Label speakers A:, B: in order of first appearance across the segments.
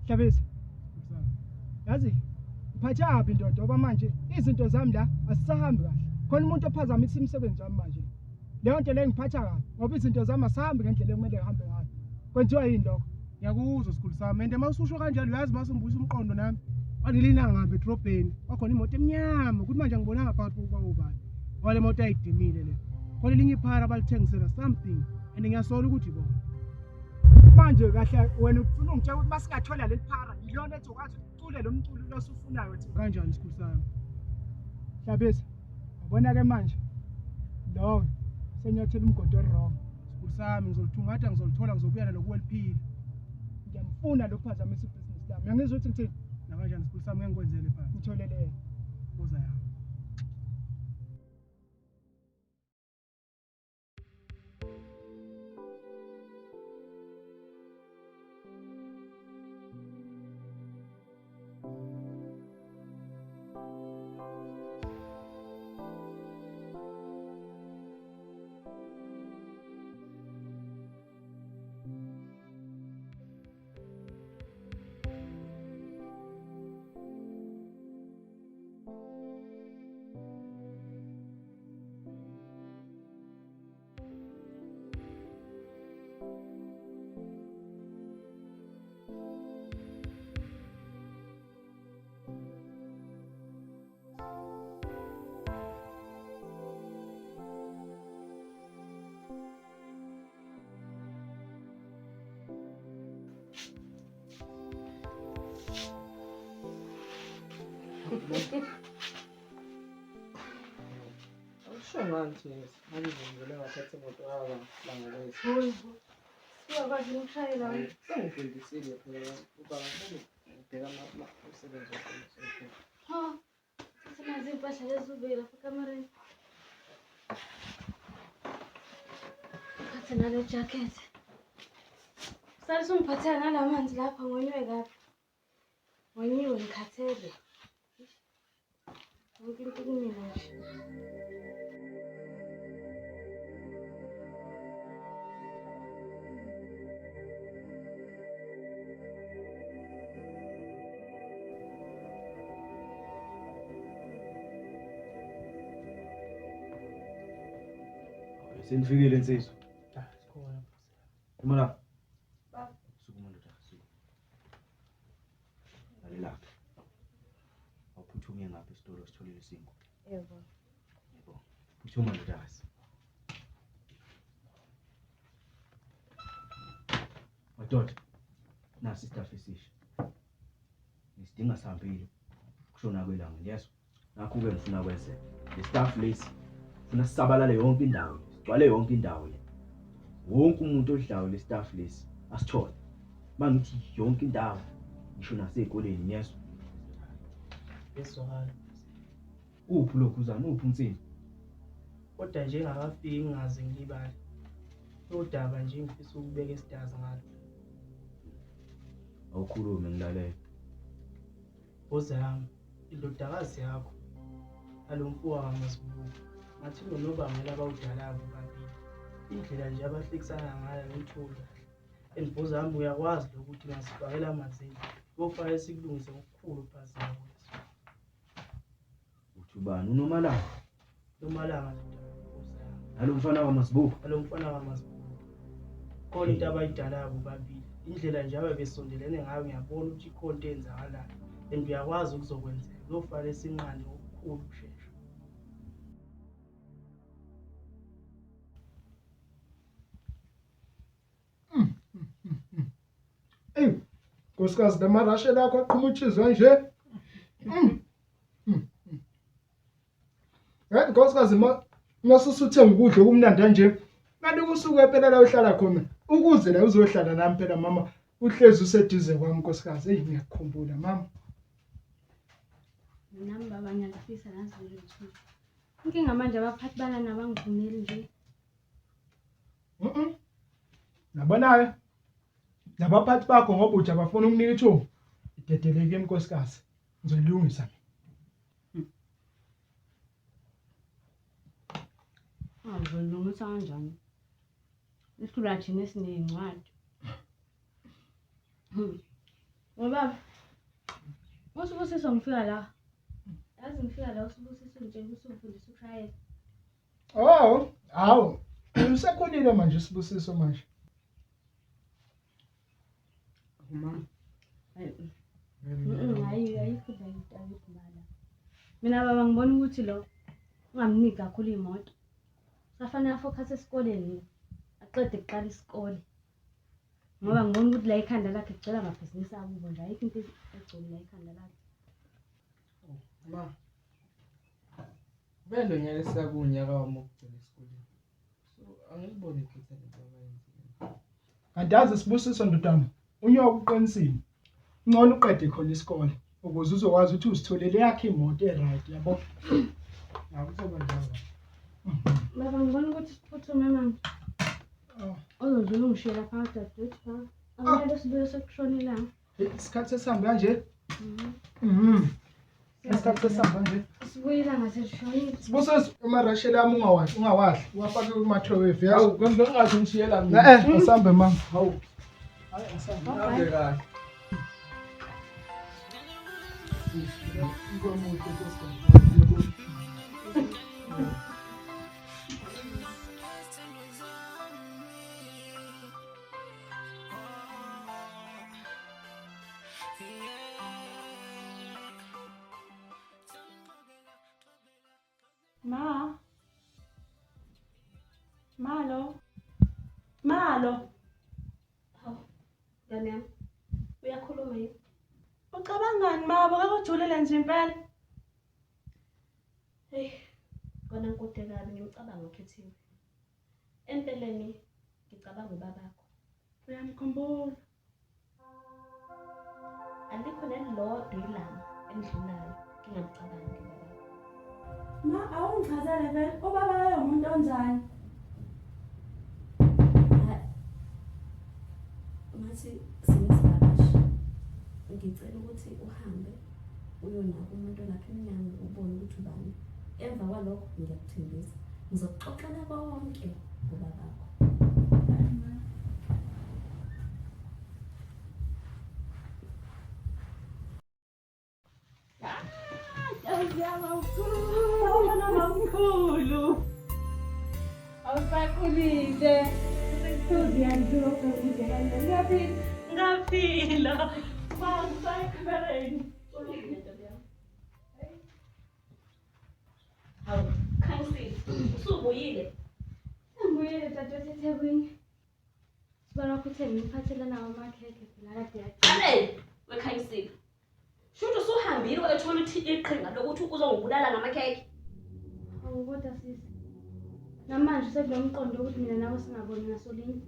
A: Hlabisa. Yazi uphathe aphi indoda ngoba manje izinto zami la asisahambi kahle. Khona umuntu ophazamisa imisebenzi wami manje. Leyo nto le ngiphatha kabi ngoba izinto zami asihambi ngendlela ekumele ihambe ngayo. Kwenziwa yini lokho?
B: Ngiyakuzwa sikhulu sami ende mawususho kanjalo uyazi masembuyisa umqondo nami. Wangilinanga ngapha edrobheni. Kwakhona imoto emnyama ukuthi manje ngibonanga phakathi kokubani. Wale moto ayidimile le. Khona elinye iphara abalithengisela something and ngiyasola ukuthi bona.
A: Manje kahle wena ufuna ungitshela ukuthi masingathola leli phara yilona ezokwazi ukucule lo mculo losufunayo wethu.
B: Kanjani sikhulu sami?
A: Hlabisa. Yabona ke manje. Lo senyathela umgodo wrong.
B: Sikhulu sami ngizolithungatha ngizolithola ngizobuya nalokuweliphila.
A: Ngiyamfuna lokuphazamisa ibhizinisi lami. Uyangizwa ukuthi ngithini?
B: Nakanjani sikhulu sami ngeke ngikwenzele phela.
A: Ngitholele.
B: Uza yami.
C: Awushonganthi ngizongela ngaphethe imoto yabangalangeleza.
D: Siyakwazi ukushayela wena.
C: Sengifundisile phela uba ngibheka umsebenzi wakho.
D: Ha. Sinazi impahla lezi ubeka lapha kamareni. Khathe nale jacket. Sase ungiphathela nalamanzi lapha ngonywe kabi. Ngonyiwe ngikhathele. Wonke into kumina nje.
E: Senifikile insizwa.
C: Sikhona.
E: Uma la.
D: Baba.
E: Sukuma ndoda, suka. Lalela. Awuphuthume ngapha esitolo sitholile isingo.
D: Yebo.
E: Yebo. Phuthuma ndodakazi. Madoda. Nasi staff esisha. Nisidinga sihambile. Kushona kwelanga niyezwa. Nakho ke ngifuna kwenze. Le staff lesi funa sisabalale yonke indawo. Sigcwale yonke indawo le. Wonke umuntu odlayo le staff lesi asithole. Mangithi yonke indawo ngisho nasey'koleni niyezwa.
C: Beswakala.
E: Uphi lokhu uzana uphi unsini?
C: Kodwa nje ngakafiki ngaze ngilibale. Udaba nje ngifisa ukubeka isidaza ngalo.
E: Awukhulume ngilalela.
C: Ozami, indodakazi yakho. Alomfuwa kaMasibuko. Ngathi ngonobangela abawudalayo babili. Indlela nje abahlekisana ngayo ngithula. Endibuza wami uyakwazi ukuthi ngasifakela amazini. Kufanele sikulungise okukhulu phasi lapho.
E: Uthubani uNomalanga?
C: Nomalanga ndodakazi.
E: Nalomfana kaMasibuko?
C: Alomfana kaMasibuko. Khona into abayidalayo babili. Indlela nje ababesondelene ngayo ngiyabona ukuthi ikhona into enzakalayo. Uyakwazi ukuzokwenzeka. Kufanele sinqande okukhulu ukushesha.
A: Nkosikazi lamarashe lakho aqhuma utshizwa nje. Nkosikazi masusuthenga ukudla okumnandi kanje. Kanti kusuke phela la uhlala khona. Ukuze la uzohlala nami phela mama uhlezi useduze kwami nkosikazi. Hey ngiyakukhumbula mama.
D: Nami baba ngiyafisa nazile ukuthi. Inkinga manje abaphathi bala nabangivumeli nje.
A: Nabonayo. Nabaphathi bakho ngoba uthi abafuna ukunika ithuba. Idedeleke nkosikazi. Ngizolungisa.
D: Ngizolungisa kanjani? Isithula thina esinezincwadi. Ngoba uSibusiso ngifika la. Yazi ngifika la uSibusiso ngitshela ukuthi ungifundisa ukushayela.
A: Oh, hawu. Usekhulile manje uSibusiso manje.
C: Uma
D: Hayi ayikho mala. Mina baba ngibona ukuthi lo ungamniki kakhulu imoto. Safanele afocus esikoleni. Aqede kuqala isikole. Ngoba ngibona ukuthi la ikhanda lakhe ligcwele amabhizinisi akubo nje ayikho into egcwele la ikhanda lakhe.
C: ma vele nyaka sakunyaka wami ukugcina esikoleni. So angiliboni iphutha lento abayenzile.
A: Kanti Sibusiso ndodana, unyoka uqinisile. Ngcono uqede khona isikole ukuze uzokwazi ukuthi uzitholele yakhe imoto eright yabo.
C: Akusoba njalo.
D: Baba ngibona ukuthi siphuthume manje.
A: Oh,
D: Ozodlula ungishiyela phakathi dadewethu pha. Angeke sibuye sekushonela.
A: isikhathi sesihamba kanje. Isikhathi sesihamba kanje.
D: Sibuyela ngaseshonile.
A: Sibusiso amarashela ami ungawahli. Uwafake kuma-microwave yazi.
C: Hawu konke ngathi ngishiyela mina.
A: Asambe mama.
C: Hawu.
A: Hayi asambe.
C: Hambe kahle.
F: Malo.
D: Hawu. Ngane yami. Uyakhuluma yini?
F: Ucabangani mabo akujulile nje impela?
D: Hey. Kona nkude kabi ngimcabanga ukhethiwe. Empeleni ngicabanga ubabakho.
F: Uyamkhumbula.
D: Alikho nelilodwa ilanga endlulayo ngingamcabangi babakho.
F: Ma awungichazele vele ubaba wayo umuntu onjani?
D: Ngathi sinesivakashi. Ngicela ukuthi uhambe uyonaka umuntu lapha eminyango ubone ukuthi ubani. Emva kwalokho ngiyakuthembisa ngizokuxoxela konke ngobabakho.
F: Mamkhulu. Awusakhulile. Sekuthi yanduka ngidela ngaphila. Ngaphila. Masayikubeleni.
D: Hawu, khangisi. Usubuyile. Ngibuyile dadewethu eThekwini. Sibona ukuthi ngiphathelana ngamakhekhe phela kade yathi.
G: Hey, wekhanyisile. Shuthu usuhambile wethola iqhinga lokuthi uzongibulala ngamakhekhe.
D: Hawu kodwa sisi. Namanje sekunomqondo ukuthi mina nawe singaboni ngasolinye.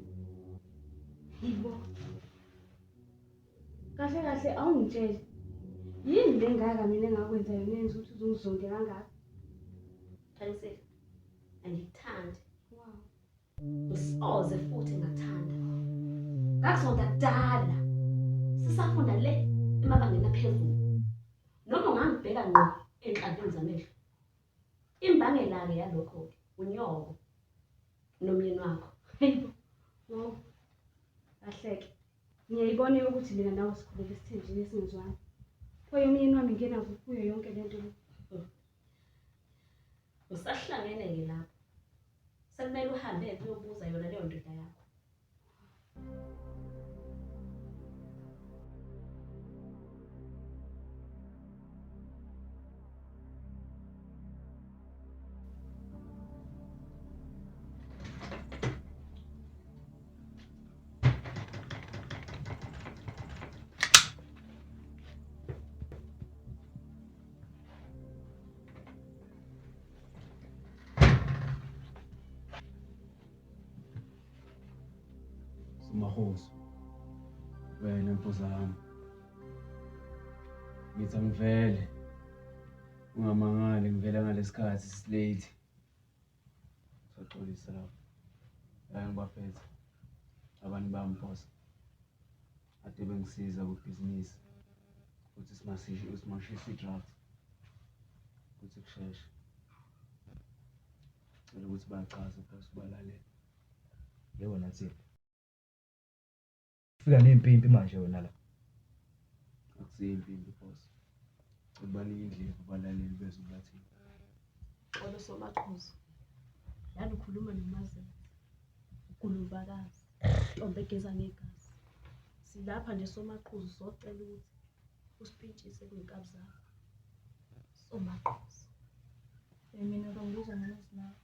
D: Yibo. Kahle kahle awungitshele. Yini lengaka mina engakwenza yona yenza ukuthi uzungizonke kangaka?
G: Khanyisile. Angikuthandi.
D: Wow.
G: Usoze futhi ngathanda. Ngakusonta kudala. Sisafunda le emabangeni aphezulu. Noma ungangibheka ngqo enhlambini zamehlo. Imbangela-ke yalokho-ke unyoko nomyeni wakho.
D: Hayibo. Wow. Kahleke. Ngiyayibona ukuthi mina nawe sikhulele isithenjini esingezwani. Pho umyeni wami ngena kuyo yonke lento le.
G: Usahlangene-ke lapho. Sekumele uhambe uyobuza yona leyo ndoda yakho.
E: Mahoso. Wena mfuza wami. Ngithi angivele. Ungamangali ngivela ngalesikhathi silate. Soxolisa lapho. La ngibaphethe. Abantu bamposa. Ade bengisiza kubhizinisi. Ukuthi simashisa idraft. Ukuthi kusheshe. Ngicela ukuthi bachaze boss balalela.
H: Yebo nathi. Fika nempimpi manje wena la.
E: Akusiyimpilo boss. Kubalika indlela abalaleli bezwe bathini.
G: Xolo somaqhuzu. Lana ukhuluma noMazela. Ukhulumakazi. Ntombi egeza ngegazi. Silapha nje somaqhuzu socela ukuthi usipintshise kwinkabi zakho. Somaqhuzu.
F: Mina ngizwa nganazinabo.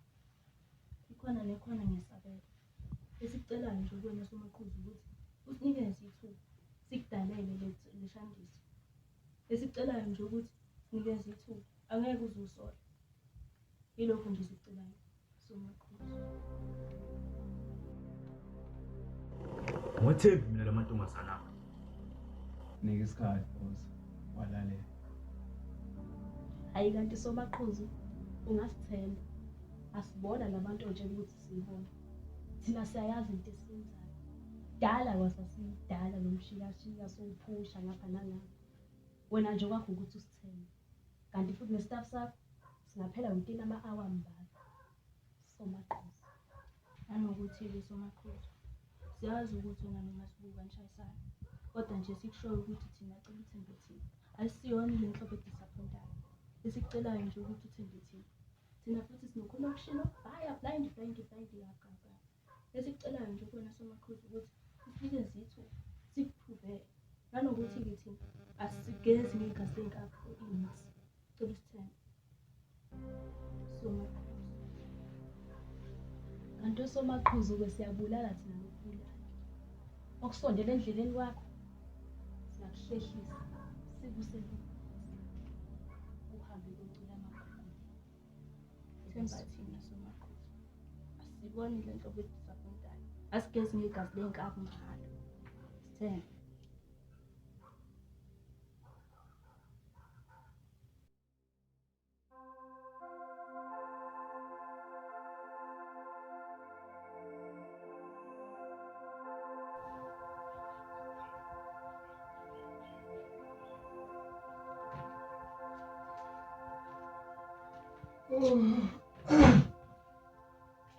F: Ikhona nekhona ngesabela. Esicelayo nje kuwena somaqhuzu ukuthi usinikeze ithuba sikudalele leshandiso. Esicelayo nje ukuthi sinikeze ithuba angeke uzusola. Yilokho nje sicelayo somaqhuzu.
E: Ngothembi mina lamantombazana akho. Nika isikhathi boss. Walalela.
G: Hayi kanti somaqhuzu ungasithemba. Asibona labantu nje ukuthi siyibona. Thina siyayazi into esiyenzayo. Dala kwasasidala nomshikashika sophusha ngapha nalapha. Wena nje kwakho ukuthi usithembe. Kanti futhi nestaff sakho singaphela umntini ama-hour ambalwa. Somaqhuzu.
F: Nanokuthi-ke somaqhuzu. Siyazi ukuthi wena nomasibuka nishayisana. Kodwa nje sikushoyo ukuthi thina cela uthembe thina. Asiyona le nhlobo edisappointayo. Esicelayo nje ukuthi uthembe thina. Thina futhi sinoconnection okubhaya blind yakho. Esicelayo nje kuwena somaqhuzu ukuthi usinikeze ithuba sikuphuvele. Nanokuthi-ke thina asigezi ngegazi lenkabi ininzi. Cela usithembe. Somaqhuzu.
G: Kanti somaqhuzu-ke siyabulala thina nokubulala. Okusondela endleleni kwakho siyakuhlehlisa sikusele uhambe uyocela amagama.
F: Themba thina somaqhuzu. Asiboni le nhlobo edisappointayo. Asigezi ngegazi lenkabi njalo. Sithembe.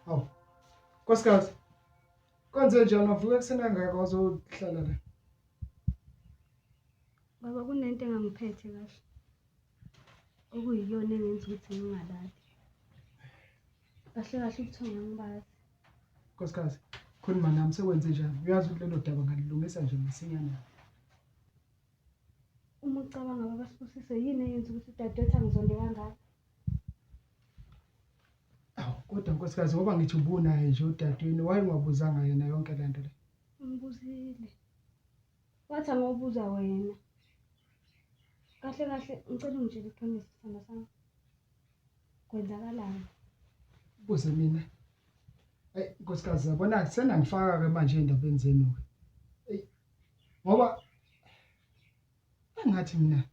A: Hawu. Nkosikazi. Konze njani wavuka kusena kangaka wazohlala la?
D: Baba kunento engangiphethe kahle. Okuyiyona engenza ukuthi ngingalali. Kahle kahle ubuthongo ngibazi.
A: Nkosikazi, khuluma nami sekwenze njani? Uyazi ukuthi lelo daba ngalilungisa nje masinyane.
D: Uma ucabanga baba Sibusise yini eyenza ukuthi udadewethu angizonde kangaka?
A: Awu, kodwa nkosikazi ngoba ngithi ubunaye nje udadewini wayengabuzanga yena yonke lento le.
D: Ngibuzile. Wathi angobuza wena. Kahle kahle ngicela ungitshele iqiniso sithanda sami. Kwenzakalani?
A: Buze mina. Nkosikazi yabona senangifaka ke manje endabeni zenu. Ngoba engathi mina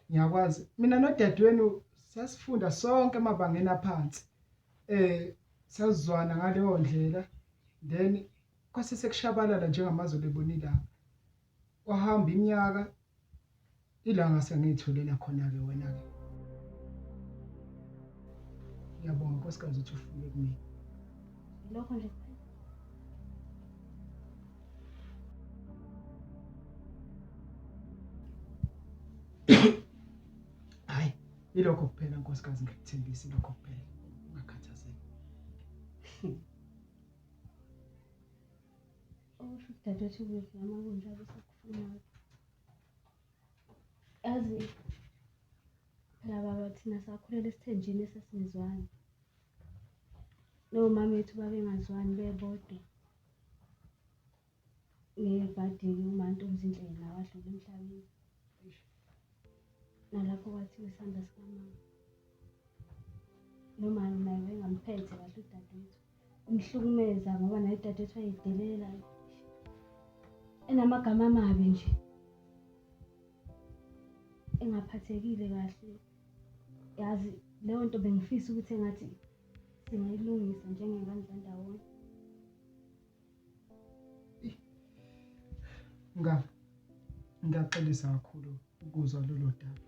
A: ngiyakwazi mina nodadewenu sasifunda sonke emabangeni aphansi. Sazizwana ngaleyo ndlela then kwase sekushabalala njengamazwe lebonile. Wahamba iminyaka ilanga sengitholela khona ke wena ke. Ngiyabonga nkosikazi ukuthi ufike kumina.
D: Lokho nje kuphela.
A: Hayi, ilokho kuphela nkosikazi ngikuthembisa ilokho kuphela. Ungakhathazeki.
D: Okusho udadewethu ukuthi noma kunjalo sekufuna. Yazi phela baba thina sakhulela esithenjini esasingizwani. Nomama wethu babengazwani bebodwa. Ngebhadi uMantombazindlela nawadlula emhlabeni. Nalapho kwathi isandla sikamama. Noma naye bengamphethe kahle udadewethu. Umhlukumeza ngoba naye udadewethu wayedelela. Enamagama amabi nje. Engaphathekile kahle. Yazi leyo nto bengifisa ukuthi engathi singayilungisa njengengane zandawonye.
A: Ngiyaxolisa kakhulu ukuzwa lolo daba.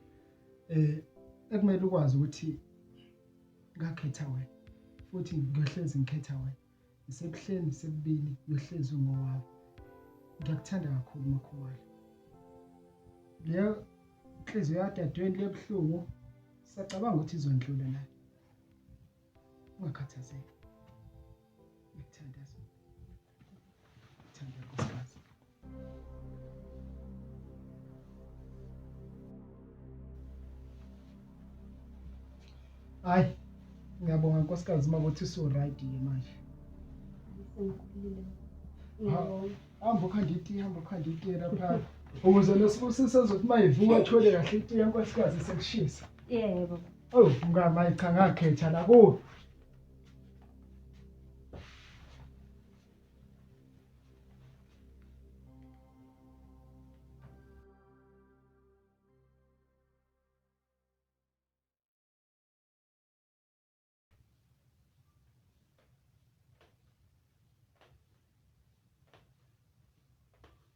A: Ekumele ukwazi ukuthi ngakhetha wena futhi ngiyohlezi ngikhetha wena. Isekuhleni sekubili uyohlezi ngowami. Ngiyakuthanda kakhulu Makhubalo. inhliziyo yadadweni lebuhlungu. Siyacabanga ukuthi izondlula nayo. Ungakhathazeki. Ngikuthanda Zulu. Ngikuthanda nkosikazi. Hayi, ngiyabonga nkosikazi makuthi usu-right manje.
D: Sengikhulile.
A: Hamba ukhanda itiye lapha. Ukuze lesibusiso sokuthi mayivuka athole kahle itiye nkosikazi sekushisa.
D: Yebo.
A: Oh, ngama cha ngakhetha la ku.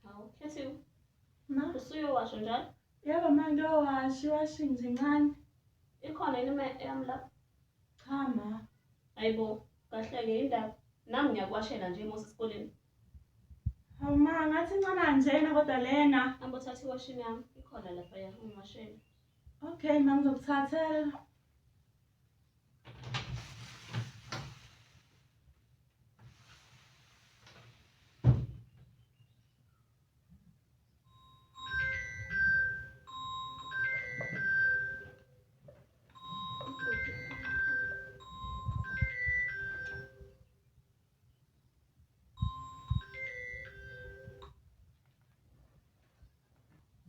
G: Hawu, Khethiwe,
F: Ma,
G: usuyowasha njalo?
F: yebo ma ngiyowasha iwashing nje incane.
G: Ikhona yini eyami lapha?
F: Cha ma.
G: Hayibo, kahle-ke indaba. Nami ngiyakuwashela nje uma usesikoleni.
F: Hawu ma, ngathi incane kanjena kodwa lena.
G: Hamba uthathe iwashini yami. Ikhona laphaya, ungiwashele.
F: Okay ma, ngizokuthathela.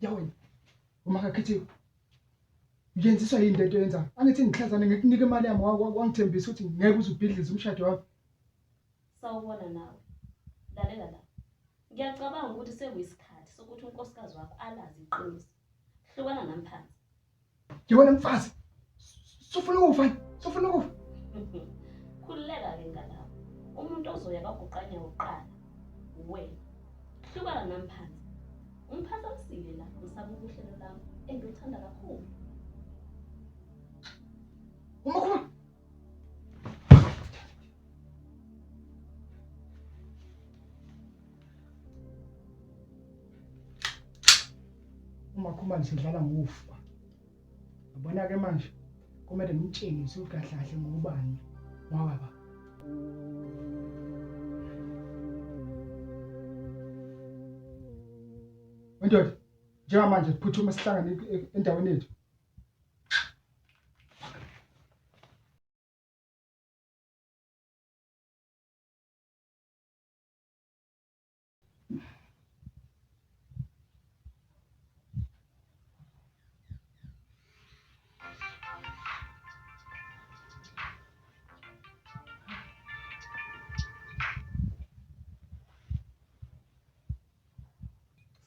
A: Yawena. Umakakhethiwe. Uyenziswa yini lento yenza? Angithi ngihlazana ngikunika imali yami wangithembisa ukuthi ngeke uzubhidliza umshado wami.
G: Sawubona nawe. Lalela la. Ngiyacabanga ukuthi sekuyisikhathi sokuthi unkosikazi wakho alazi iqiniso. Hlukana nami phansi.
A: Yewena mfazi. Sufuna ukufa. Sufuna ukufa.
G: Khululeka-ke ngalawo. Umuntu ozoya kaguqanya uqala uwena. Hlukana nami phansi. Umphazamisile la ngisaba ubuhlelo lami engiluthanda kakhulu.
A: Umakhulu. Umakhulu manje sidlala ngokufa. Yabona ke manje kumele ngimtshengise ukuthi kahle kahle ngubani. Wababa. Ndoda, njengamanje siphuthuma sihlangane endaweni yethu.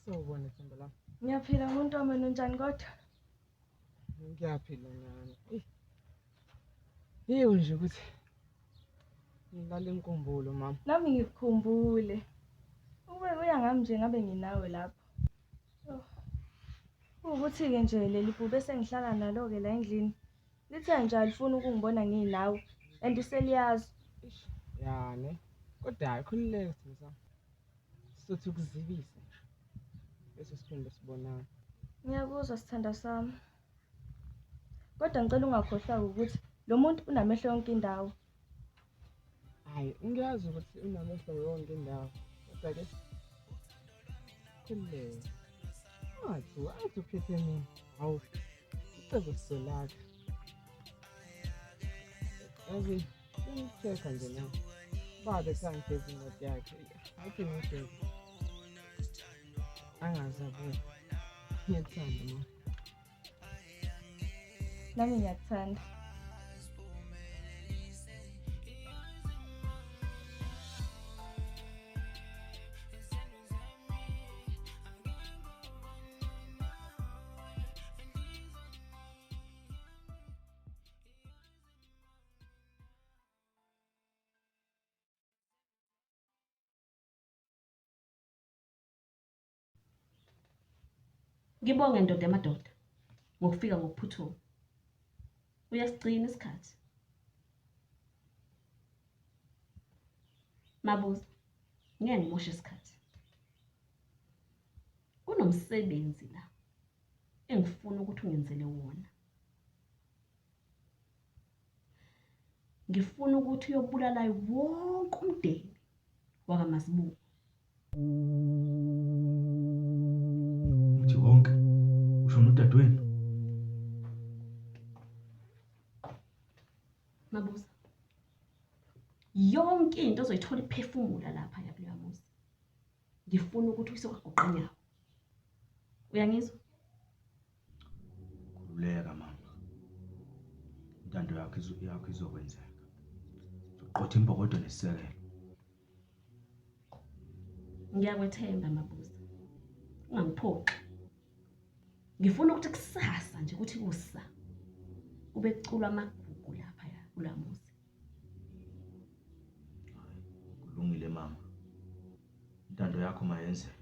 B: Sawubona Themba la.
F: Ngiyaphila umuntu wami unjani kodwa?
B: Ngiyaphila nami. Yiyo nje ukuthi ngilala inkumbulo mama.
F: Nami ngikukhumbule. Uya ngami nje ngabe nginawe lapho. Ukuthi-ke nje leli bhube sengihlala nalo-ke la endlini. Lithe nje alifuna ukungibona nginawe. And seliyazi.
B: Yani, kodwa hayi khulileke sisa. Sothi ukuzibisa. Bese siphinde sibonana.
F: Ngiyakuzwa sithanda sami. Kodwa ngicela ungakhohlwa ukuthi lo muntu unamehlo yonke indawo.
B: Hayi, ngiyazi ukuthi unamehlo yonke indawo. Kodwa ke khulileke. Athi uphethe mina. Hawu. Icebo sisolaka. Yazi, ngitheka nje nawe. Baba sangitheza imoto yakhe. Athi ngitheza. Angazabuya. Ngiyathanda ma.
F: Nami ngiyakuthanda.
G: Ngibonge ndoda emadoda ngokufika ngokuphuthuma. Uyasigcina isikhathi. Mabuza, ngeke ngimoshe isikhathi. Kunomsebenzi la engifuna ukuthi ungenzele wona. Ngifuna ukuthi uyobulala wonke umndeni wakaMasibuko.
E: Uthi wonke usho nodadewenu?
G: Mabuza. Yonke into ozoyithola iphefumula lapha kuleya muzi. Ngifuna ukuthi uyisokuqanyawo. Uyangizwa?
E: Khululeka mama. Intando yakho izokwenzeka. Uqotha imbokodo nesisekelo.
G: Ngiyakwethemba Mabuza. Ungangiphoqi. Ngifuna ukuthi kusasa nje ukuthi kusa kube kuculwa amagugu lapha kulamuzi.
E: Kulungile mama. Intando yakho mayenzeke.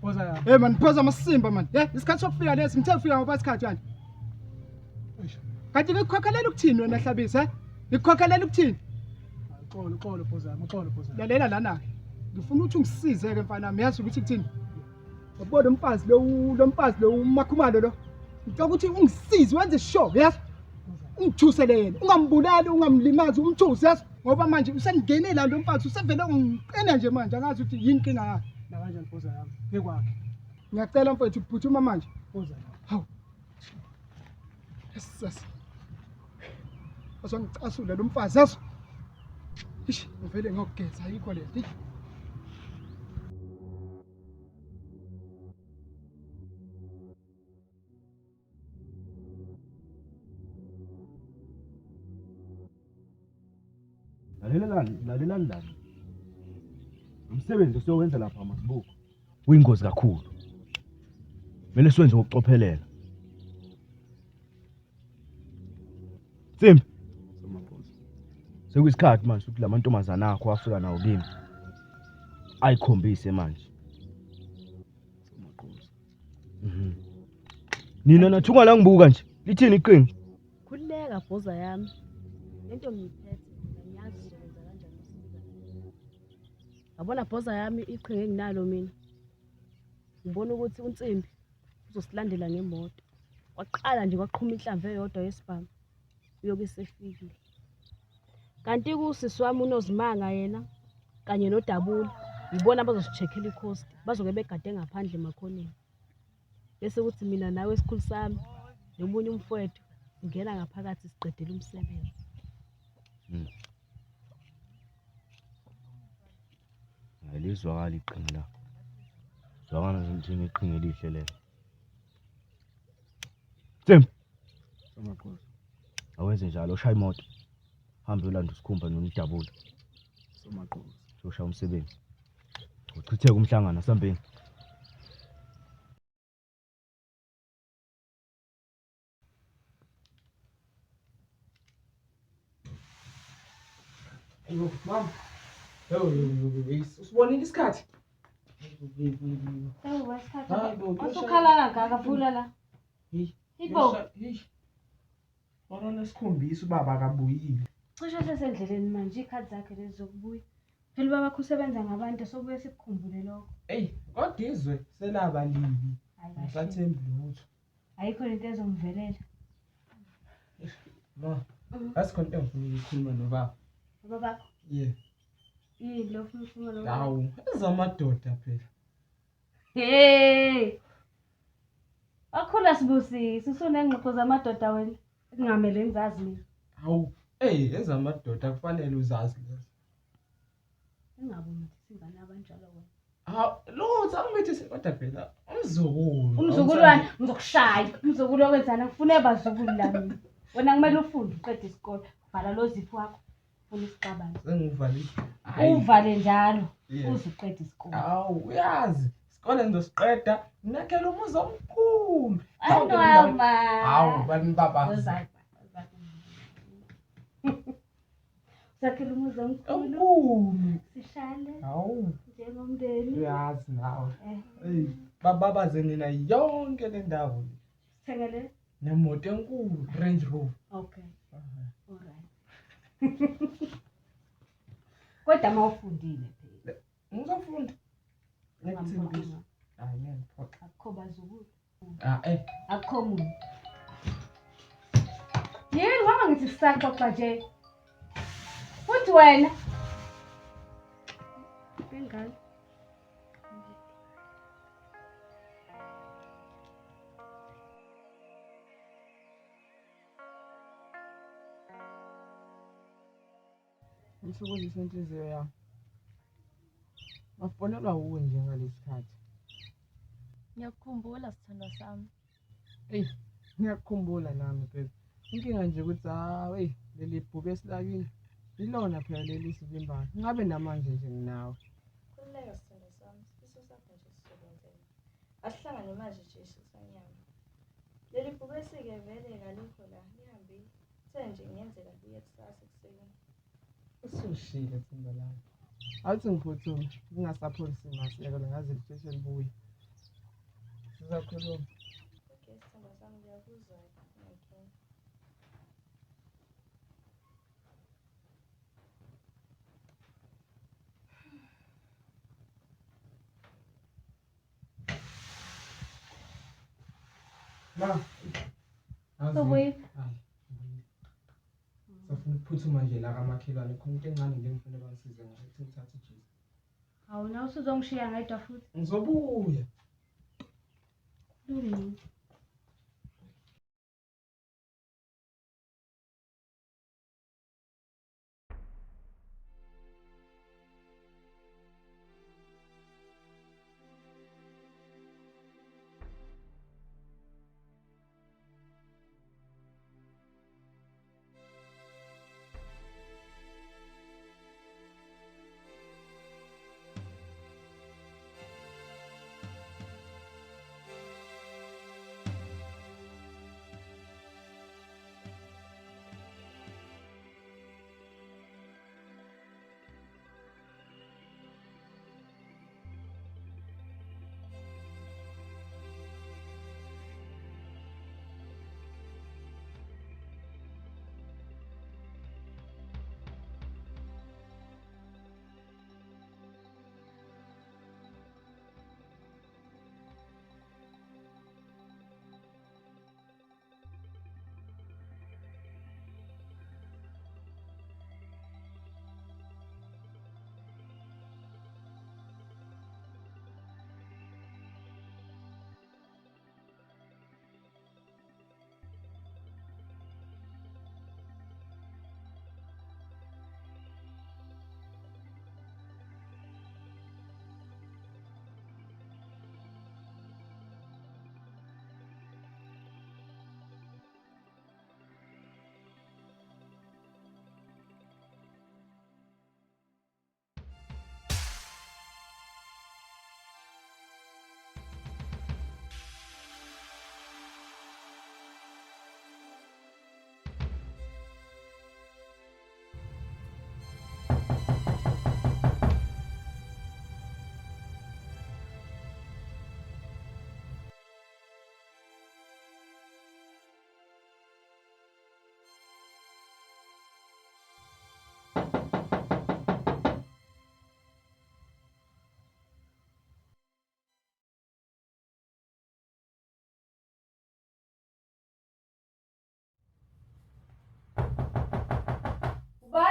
B: Phoza yami.
A: Hey man, phoza amasimba man. Isikhathi sokufika lesi ngithe ufika ngoba isikhathi yani. Kanti ngikukhokhelela ukuthini wena Hlabisa, Ngikukhokhelela ukuthini?
B: Uxolo phoza yami, uxolo phoza.
A: Lalela lana ke. Ngifuna ukuthi ungisize ke mfana wami, yazi ukuthi kuthini? Yabona umfazi lo umakhumalo lo. Ngicela ukuthi ungisize wenze sure, yazi? Ungithusele yena, ungambulali, ungamlimazi, umthuse, yazi? Ngoba manje usengenela lo mfazi, usevele ungiqina nje manje, angazi ukuthi yini inkinga yakhe.
B: La kanjani phoza yami? Ngekwakhe.
A: Ngiyacela mfethu ukuphuthuma manje.
B: Phoza yami.
A: Hawu. Sasa. Azongicasula lo mfazi, yazi? Ish, ngivele ngokugeza ayikho le.
E: Lalelani la. Umsebenzi osiyowenza lapha Masibuko uyingozi kakhulu. Kumele siwenze ngokucophelela. Simbi. Sekuyisikhathi manje ukuthi lamantombazana akho afika nawo kimi. Ayikhombise manje. Nina nathunga la ngibuka nje. Lithini iqingi?
G: Khuleka Phoza yami. Lento ngiyiphethe ngiyazi izowenza kanjani uSibika. Yabona Phoza yami iqhinga enginalo mina. Ngibona ukuthi uNtsimbi uzosilandela ngemoto. Waqala nje kwaqhuma inhlamvu eyodwa yesibhamu. Uyobe sefikile. Kanti kusisi wami uNozimanga yena kanye noDabula ngibona bazosicheckela icoast. Bazoke begade ngaphandle emakhoneni. Bese kuthi mina nawe esikhulu sami nomunye umfowethu ngena ngaphakathi siqedela umsebenzi.
E: Ayilizwakala iqhinga la. Zwakala nje iqhinga elihle lelo. Simbi.
B: Somakhosi.
E: Awenze njalo ushaya imoto. Hambe ulanda usikhumba noNdabula.
B: Somakhosi.
E: Ushaya umsebenzi. Uchitheke umhlangano sambeni.
B: Ayo mama. Usibonile isikhathi?
D: Hawu wasikhathi. Usukhala kangaka vula la. Ibo.
B: Wona nesikhombisa ubaba akabuyile.
D: Cishe sesendleleni manje ikhadi zakhe lezi zokubuya. Phela baba kusebenza ngabantu sokubuye sikukhumbule lokho.
B: Hey, kodwa izwe selaba libi. Asathembi lutho.
D: Ayikho into ezomvelela.
B: No. Asikhonto ngifuna ukukhuluma nobaba.
D: Baba.
B: Yeah.
D: Yini lo ufuna ukukhuluma lo?
B: Hawu, ezamadoda phela.
D: Hey. Akhula Sibusisi, usunengxoxo zamadoda wena. Kungamele ngizazi mina.
B: Hawu, ezamadoda kufanele uzazi lezo.
D: Engaboni ukuthi singane abanjalo wena.
B: Hawu, lo angithi kodwa phela
D: Umzukulwane ngizokushaya. Umzukulu okwenzana ngifuna abazukulu la mina. Wena kumele ufunde uqede isikole. Bhala lo zipho wakho. Ufuna isiqabane.
H: Sengivalile.
D: Uvale njalo uze uqede isikole.
H: Awu uyazi isikole ngizosiqeda nginakhela umuzi omkhulu. Hawu bani baba.
D: Sakhela umuzi omkhulu. Sishale.
H: Hawu
D: Njengomndeni.
H: uyazi nawe. Hey bababaze nina yonke le ndawo.
D: Sithengele
H: Nemoto enkulu Range Rover.
D: Okay. Alright. Kodwa mawufundile phela.
H: Ngizofunda. Ngikuthembisa. Hayi ngiyaphoqa.
D: Akukho bazukulu.
H: Akukho
D: muntu. Yini ngoba ngithi sisaxoxa nje. Futhi wena. Bengani?
H: Ngisukulisa inhliziyo yami. Ngafonelwa wuwe nje ngalesikhathi.
F: Ngiyakukhumbula sithandwa sami.
H: Ngiyakukhumbula nami phela. Inkinga nje ukuthi leli bhube esilakini ilona phela leli sivimbayo. Ngabe namanje nje nginawe.
F: Khululeka sithandwa sami. Isifiso sakho nje sizokwenzeka. Asihlangane manje nje sisanyama. Leli bhube sike vele ngalikho la. Lihambile. Nje ngiyenzeka kuye kusasa ekuseni.
H: Usushile themba lami. Awuthi ngiphuthume ngingasapholisi masiyeke ngaze lisheshe libuye. Sizakhuluma.
F: Okay sithandwa sami ngiyakuzwa. Okay.
H: Ma.
D: Sobuye.
H: Safuna ukuphuthuma nje la kamakhelwane khona into encane nje engifuna bangisize ngayo ukuthi ngithathe ijuice.
D: Hawu na usuzongishiya ngedwa futhi.
H: Ngizobuya.
D: Kulungile.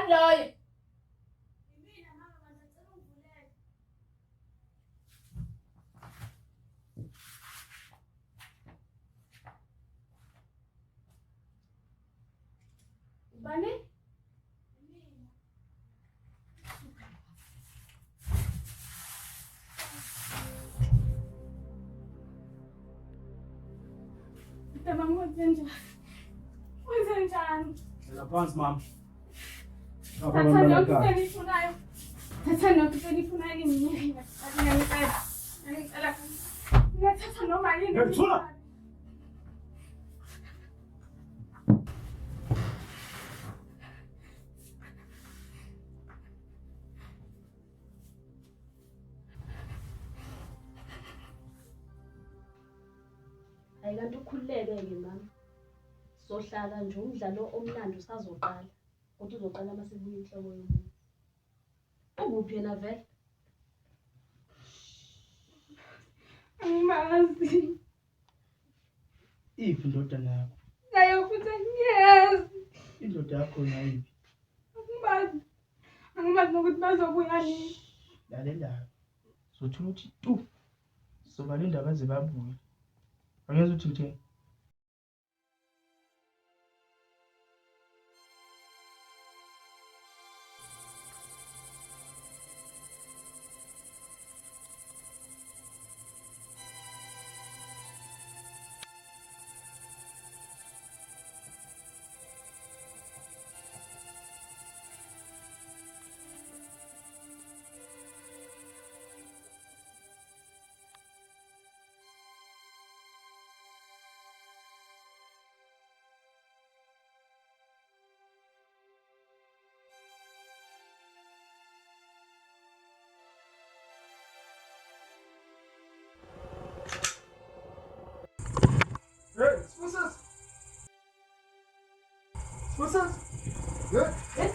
G: Loyo.
F: Yimina mama ngicela ungivulele.
G: Ubani?
F: Yimina. Mama wenzenjani? Wenzenjani?
E: Ela phansi mama.
F: Thatha yonke into enifunayo. Thatha yonke into enifunayo kimi. Ngiyacela. Ngiyathatha noma yini.
E: Ngiyethula.
G: Ayikanti ukhululeke-ke mama. Sohlala nje umdlalo omnandi usazoqala. Kodwa uzoqala uma sekubuya inhloko yomuntu. Unguphi yena vele?
F: Angimazi.
C: Iphi indodana yakho?
F: Nayo futhi angiyazi.
C: Indoda yakho nayiphi?
F: Angimazi. Angimazi nokuthi bazobuya nini.
C: Lalela. Sothula uthi tu. Sobalinda baze babuye. Angeze uthi uthini?
A: Hey, Smusas! Smusas! Hey!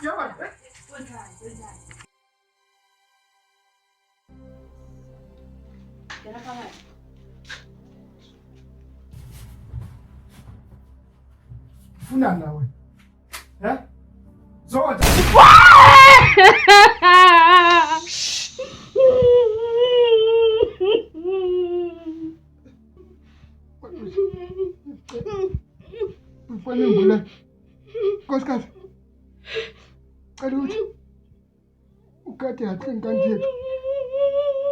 A: Ja, Mann!
G: Ngena phakathi.
A: Funa nawe. Zoda! Ufane ngule. Koskazi. Cela ukuthi ukade yathi ingane yethu.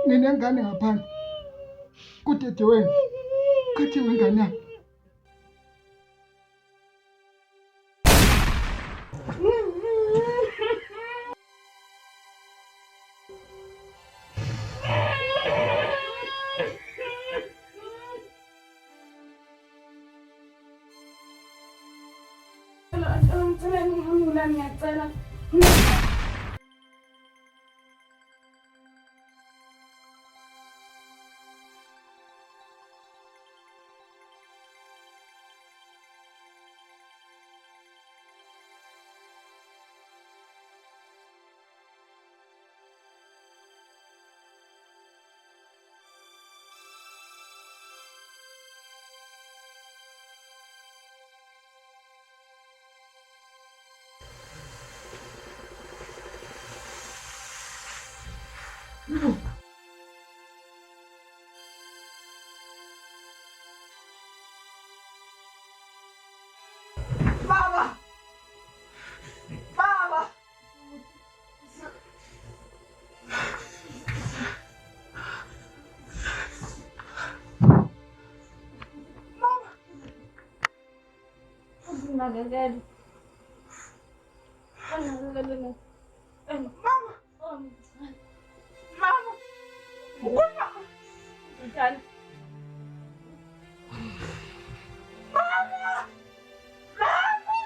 A: Nginengane ngaphandle. Kudede wena. Kathi wengane yakho.
F: Ngiyacela. Nakakeli. Nakakeli. Mama. Mama. Mama. Njani? Mama. Mama.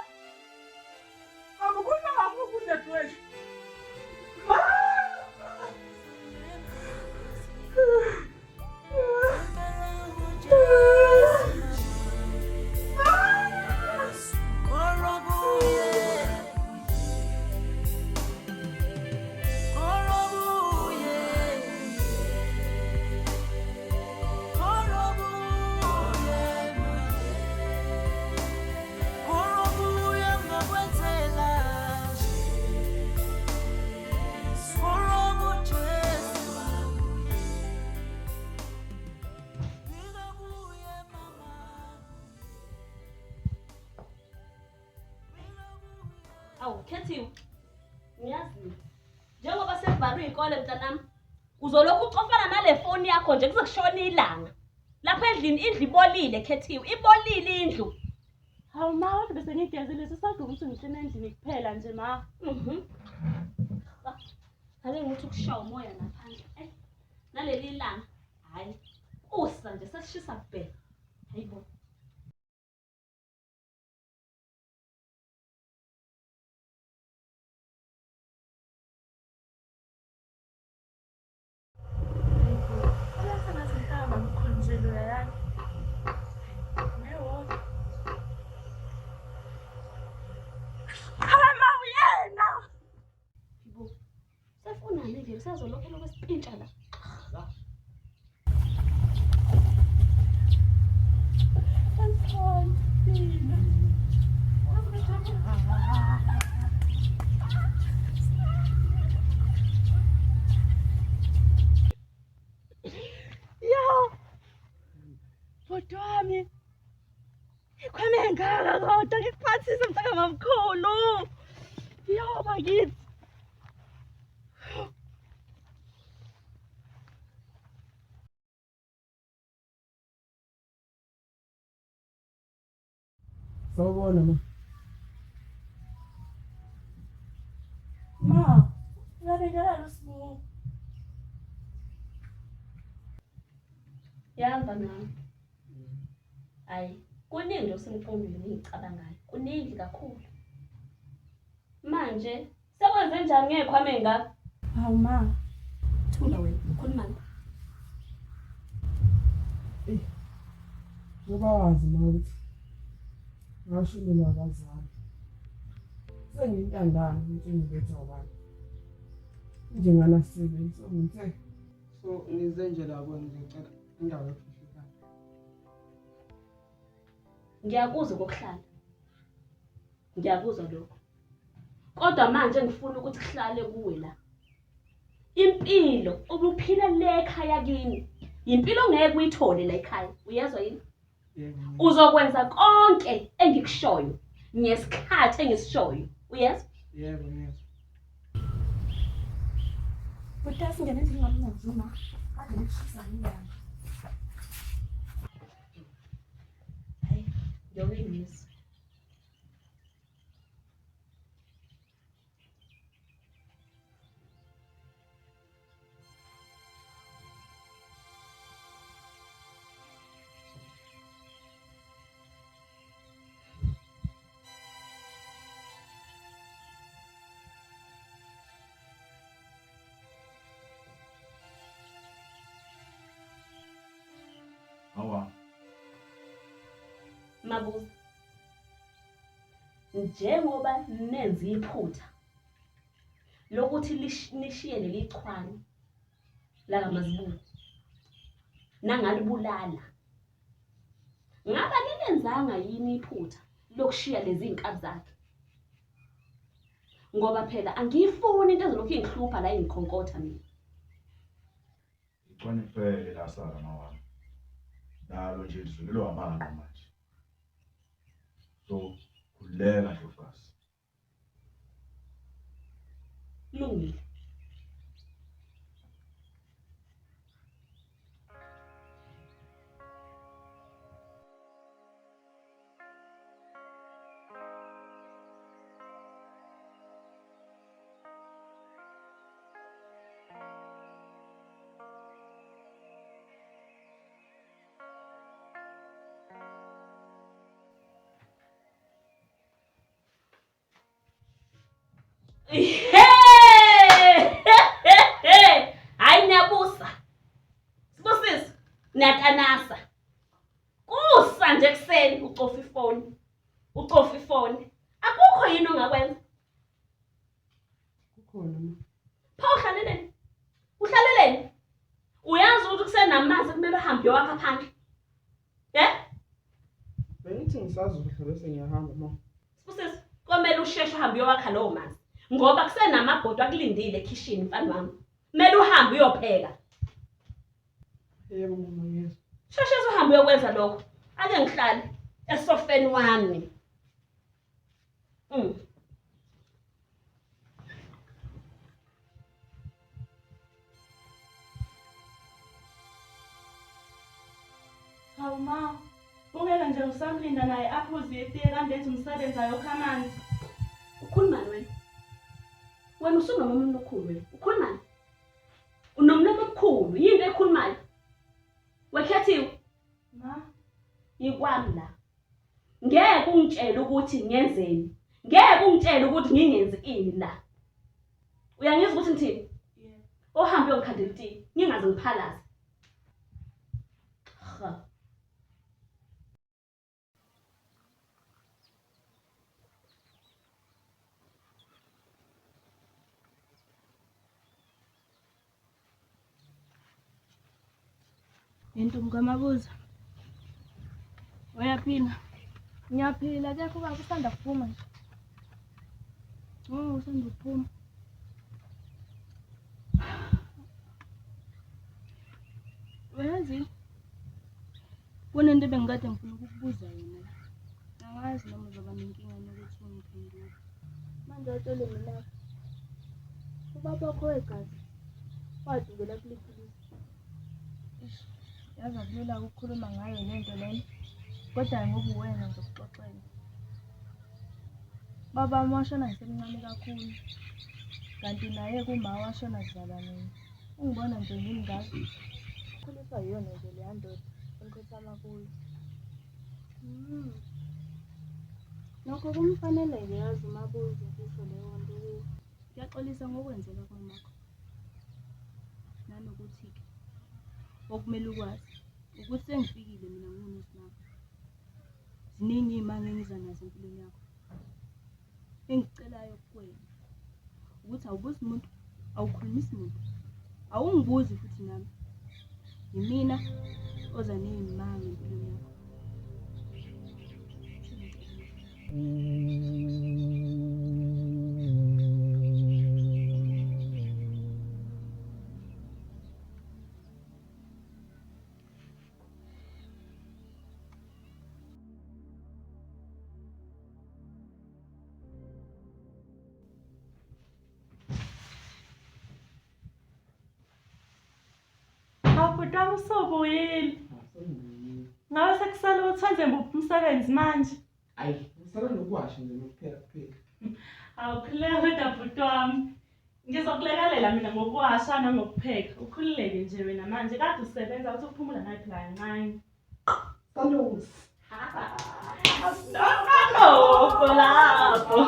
F: Mama kuna mama kuja tuwewe.
G: Awukhethiwe. Ngiyazi. Njengoba sekuvalwe ikole mntanami, uzolokhu ucofana nale foni yakho nje kuze kushone ilanga. Lapha endlini indlu ibolile khethiwe. Ibolile indlu.
F: Hawu ma kodwa bese ngigezile sisadla ukuthi ngihlene endlini kuphela nje ma.
G: Ake ngithi ukushaya umoya ngaphandle. Naleli langa. Hayi. Usa nje sesishisa kubheka. Hayibo. Sefuna nje usazolokela kwesipintsha la.
F: Bhuti wami. Ikhwame ngaka kodwa ngikuphathise mhlaka mamkhulu. Yo bakithi.
H: Sawubona ma.
F: Ma, ngabekela losibuko.
G: Yamba nami. Hayi, kuningi osemfundweni engicabangayo. Kuningi kakhulu. Manje sekwenze njani ngekhwame ngaka?
F: Hawu ma,
G: Thula wena, ukhuluma ngani?
H: Ngoba wazi ma ukuthi ngashilo nabazali. Sengintandana ukuthi ngibethe abantu. Njenganasebenzi so ngithe so ngize nje la kuwe ngicela indawo yokuhlala.
G: Ngiyakuzwa kokuhlala. Ngiyakuzwa lokho. Kodwa manje ngifuna ukuthi kuhlale kuwe la. Impilo obuphila le ekhaya kini. Impilo ngeke uyithole la ekhaya. Uyezwa yini?
H: Yebo.
G: Uzokwenza konke engikushoyo ngesikhathi engisishoyo. Uyezwa?
H: Yebo ngiyezwa.
F: bhuti asingene endlini ngamazuma. Kade ngishisa ngiyami.
G: Hayi, ngiyokuyimisa.
E: Hawa.
G: Mabuza. Njengoba nenza iphutha lokuthi nishiye leli chwane la kaMazibuko nangalibulala. Ngaba nilenzanga yini iphutha lokushiya lezi inkabi zakhe? Ngoba phela angifuni into ezolokhu ingihlupha la ingikhonkotha mina.
E: Icwane kuphele la sala mawami. Nalo nje lidlulelwa amanqo manje. So, khuleka Ndlovukazi.
G: Lungile. Hayi niyabusa. Sibusisi, niyatanasa. Kusa nje kuseni ucofa ifoni. Ucofa ifoni. Akukho yini ongakwenza?
H: Kukhona ma.
G: Pha uhlaleleni. Uhlaleleni. Uyazi ukuthi kusenamanzi kumele uhambe uyowakha phandle.
H: Bengithi ngisazohle bese ngiyahamba ma.
G: Sibusisi, komele usheshe uhambe uyowakha lowo manzi. Ngoba kusenamabhodo akulindile ekitchen mfana wami. Kumele uhambe uyopheka.
H: Yebo mama ngiyezwa.
G: Sheshe uhambe uyokwenza lokho. Ake ngihlale esofeni wami.
F: Ma, ungeke nje usamlinda naye aphuze itiye kanti ethi umsebenzi ayokha amanzi.
D: Ukhulumani wena? Wena usunomume omkhulu wena. Ukhulumani? Unomlomo omkhulu, yini ekhulumayo? Wekhethiwe?
F: Ma,
D: Yikwami la. Ngeke ungitshele ukuthi ngiyenzeni. Ngeke ungitshele ukuthi ngingenzi ini la. Uyangizwa ukuthi ngithini?
F: yebo.
D: Ohambe uyongikhandela itiye, ngingaze ngiphalaze. Ha.
F: Intombi kaMabuza. Uyaphila?
G: Ngiyaphila kekho baba usanda kuphuma nje.
F: Oh, usanda kuphuma. Uyazi? Kunento ebengikade ngifuna ukukubuza yona. Angazi noma uzoba nenkinga nokuthi ungiphendule.
G: Manje utshele mina. Ubaba wakho wegazi. Wadukela kuliphi?
F: Yazi akulula ukukhuluma ngayo lento lena. Kodwa ngoba uwena ngizokuxoxela. Baba wami washona ngisemncane kakhulu. Kanti naye kuma washona kuzala mina. Ungibona nje ngimngaka.
G: Khuliswa yiyona nje leya ndoda enkhethama kuyo. Nokho kumfanele-ke yazi uMabuza kusho leyo nto kuyo.
F: Ngiyaxolisa ngokwenzeka kwamakho. Nanokuthi-ke okumele ukwazi ukuthi sengifikile mina nguNosinabo. Ziningi iy'manga engiza nazo empilweni yakho. Engicelayo kuwena ukuthi awubuzi umuntu, awukhulumisi muntu, awungibuzi futhi nami. Yimina oza ney'manga empilweni yakho.
I: Bhuta usobuyile. Ngabe sekusale ukuthi wenze muphi umsebenzi manje?
B: Hayi, ngisala nokuwasha nje nokupheka kuphela.
I: Awukhululeke kodwa bhuti wami. Ngizokulekelela mina ngokuwasha nangokupheka. Ukhululeke nje wena manje. Kade usebenza uthi uphumula naye phela kancane.
B: Salusi.
I: Asinokho lapho.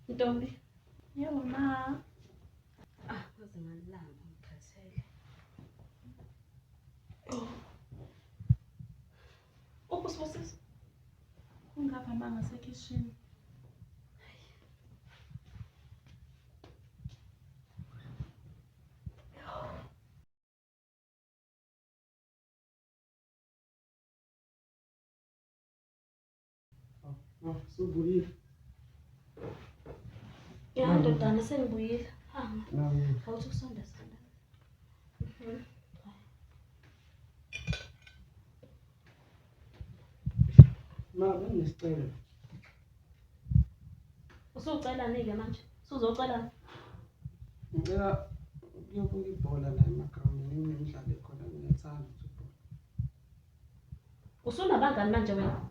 D: Ntombi.
I: Yebo ma.
D: Koze ngalilanga ngikhathele.
I: Ukusibusisa. Ungapha manga sekishini.
B: Subuyile.
D: Ya ndodana sengibuyile. Hamba.
B: Nawe.
D: Awuthi ukusonda sanda.
B: Ma, bengisicela.
D: Usucela nike manje. Usuzocela.
B: Ngicela ukuyobuka ibhola la emagrawundini kunemidlalo ekhona ngiyathanda ibhola.
D: Usunabangani manje wena?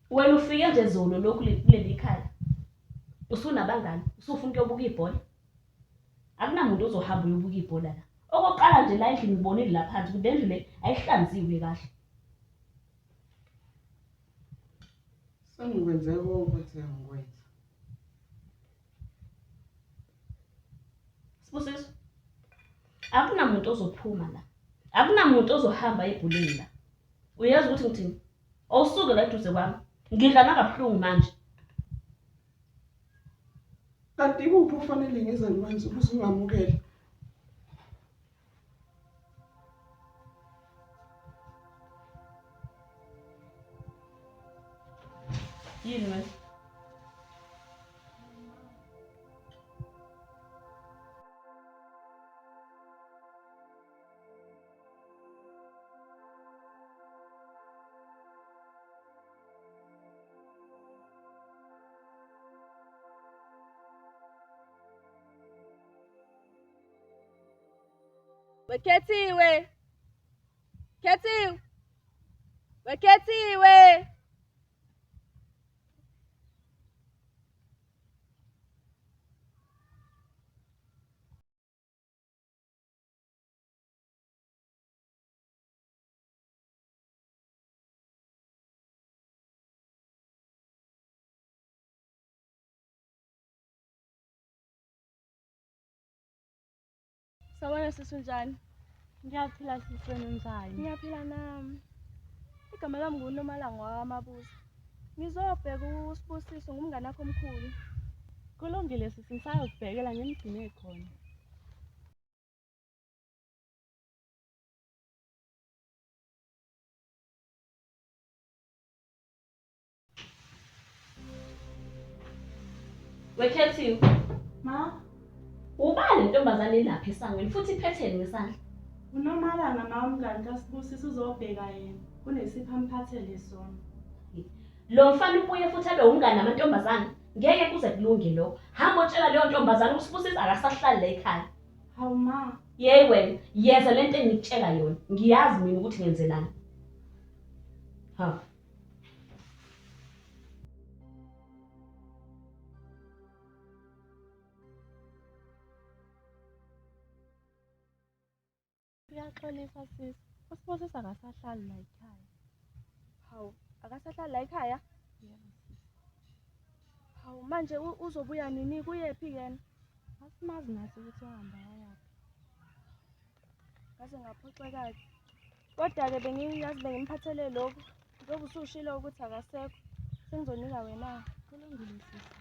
D: Wena ufike nje zolo lokhu kuleli ekhaya. Usunabangani? Usufuna ukuyobuka ibhola? Akunamuntu ozohamba uyobuka ibhola la. Okokuqala nje la endlini ngibonile la phansi ukuthi le ndlu le ayihlanziwe kahle.
B: Sengikwenze konke ukuthi ngikwenza.
D: Sibusiso. Akunamuntu ozophuma la. Akunamuntu ozohamba ebholeni la. Uyazi ukuthi ngithini? Awusuke la eduze kwami. Ngidla nakabuhlungu manje.
B: Kanti kuphi kufanele ngize ngikwenze ukuze ungamukele?
I: Yini manje?
F: Wekhethiwe. Khethiwe. Wekhethiwe. Sawona sisi njani?
I: Ngiyaphila sisweni njani?
F: Ngiyaphila nami. Igama lami nguNomalanga waMabuza. Ngizobheka uSibusiso ngumngane wakho omkhulu.
I: Kulungile sisi ngisayokubhekela ngimgcine khona.
G: Wekhethiwe.
I: Ma,
G: Ubani intombazane lapha esangweni futhi iphetheni ngesandla?
I: uNomalanga nawe umngani kaSibusiso uzobheka yena. Kunesipho amphathele sona.
G: Lo mfana ubuye futhi abe umngane namantombazane. Ngeke kuze kulunge lokho. Hamba utshela leyo ntombazane uSibusiso akasahlali la ekhaya.
I: Hawu ma,
G: Yey wena, yenza lento engikutshela yona. Ngiyazi mina ukuthi ngenzelani. Ha.
F: Ngiyaxolisa sisi. uSibusiso akasahlali la ekhaya. Hawu, akasahlali la ekhaya? Hawu, manje uzobuya nini? Kuyephi yena?
I: asimazi nathi ukuthi uhamba yaphi.
F: Ngaze ngaphoxeka-ke. Kodwa-ke bengiyazi bengimphathele lokhu. Njengoba usushilo ukuthi akasekho. Sengizonika wena.
I: Kulungile sisi.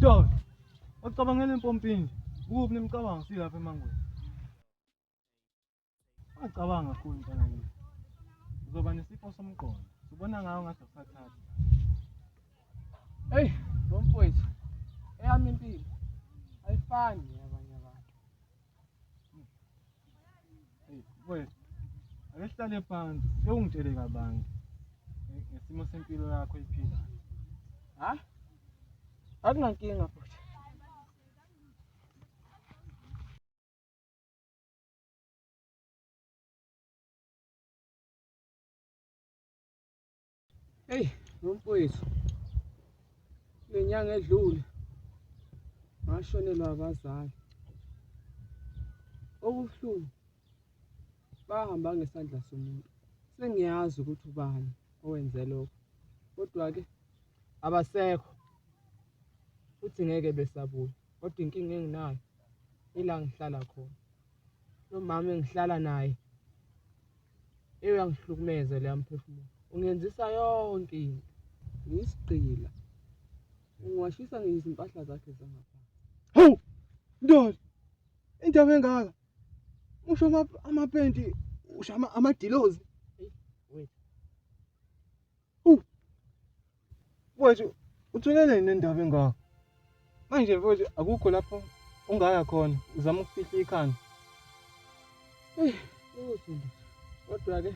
J: Dog, wacabangela empompini. Kuphi nimcabanga silapha emangweni? Acabanga kakhulu mntana yini. Uzoba nesifo somqondo. Ubona ngawo ngathi usathatha.
H: Hey, bomfowethu. Eyami impilo ayifani neyabanye abantu.
J: Hey, wena. Ake sihlale phansi. Sewungitshele kabanzi ngesimo sempilo yakho iphilayo.
H: Ha? Akunankinga futhi. Hey, bomfowethu. Lenyanga edlule ngashonelwa abazali. Okubuhlungu bahamba ngesandla somuntu. Sengiyazi ukuthi ubani owenze lokho. Kodwa ke abasekho. Futhi ngeke besabuya. Kodwa inkinga enginayo ila ngihlala khona. Lo mama engihlala naye uyangihlukumeza leya mphefumulo. Ungenzisa yonke into. Ngisigqila. Ungwashisa ngezimpahla zakhe zangapha.
J: Hawu! Ndoda. Indaba engaka. Usho amapenti, usho amadilozi.
H: Wait.
J: Wethu, uthulele nendaba engaka. Manje mfowethu akukho lapho ungaya khona, uzama ukufihla ikhanda.
H: Uthule. Kodwa ke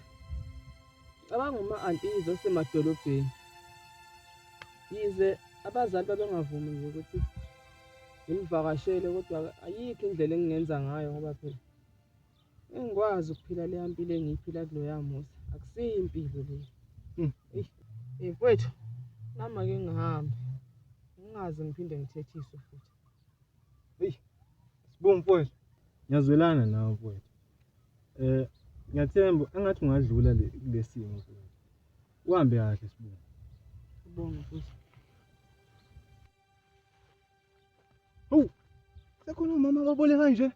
H: cabanga uma-anti osemadolobheni. Yize abazali babengavumi nje ukuthi ngimvakashele kodwa ayikho indlela engingenza ngayo ngoba phela engikwazi ukuphila le mpilo engiyiphila kuloya musa akusiyo impilo le. Mfowethu nami ake ngihambe ngingaze ngiphinde ngithethiswe futhi.
J: Sibonga mfowethu. Ngiyazwelana nawe mfowethu. Ngiyathemba engathi ungadlula lesimo mfowethu. Uhambe kahle Sibonga.
H: Sibonga mfowethu.
J: Sekhona umama ababole kanje.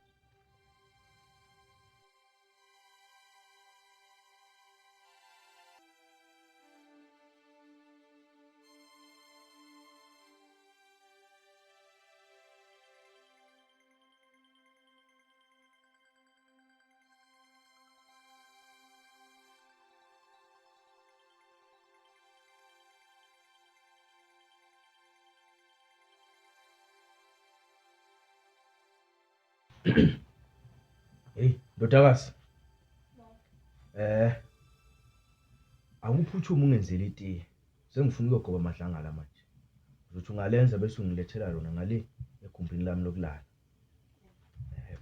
E: Hey, ndodakazi. Awuphuthume ungenzeli itiye. Sengifuna ukuyogoba amadlangala manje. Uzothi ungalenza bese ungilethela lona ngale egumbini lami lokulala.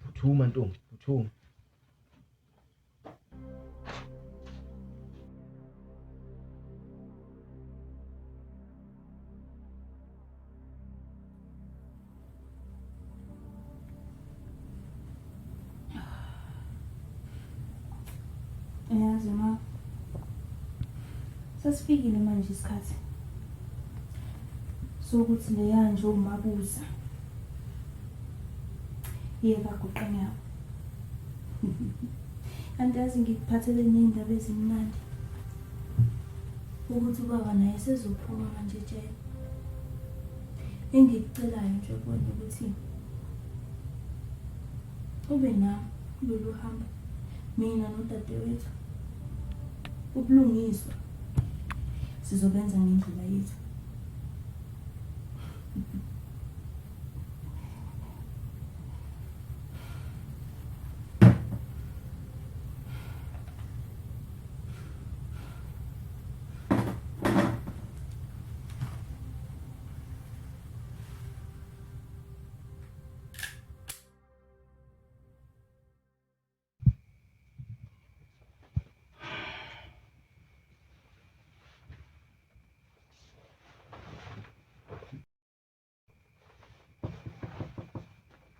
E: Phuthuma ntombi, phuthuma.
F: Yazi ma, sasifikile manje isikhathi sokuthi leya nje umabuza yeka kuqanya. Kanti yazi ngikuphathele nendaba ezimnandi ukuthi ubaba naye sezophuma manje tshela. Engikucelayo nje kodwa ukuthi ube nami kulolu hambo mina nodadewethu ubulungiswa sizobenza ngendlela yethu.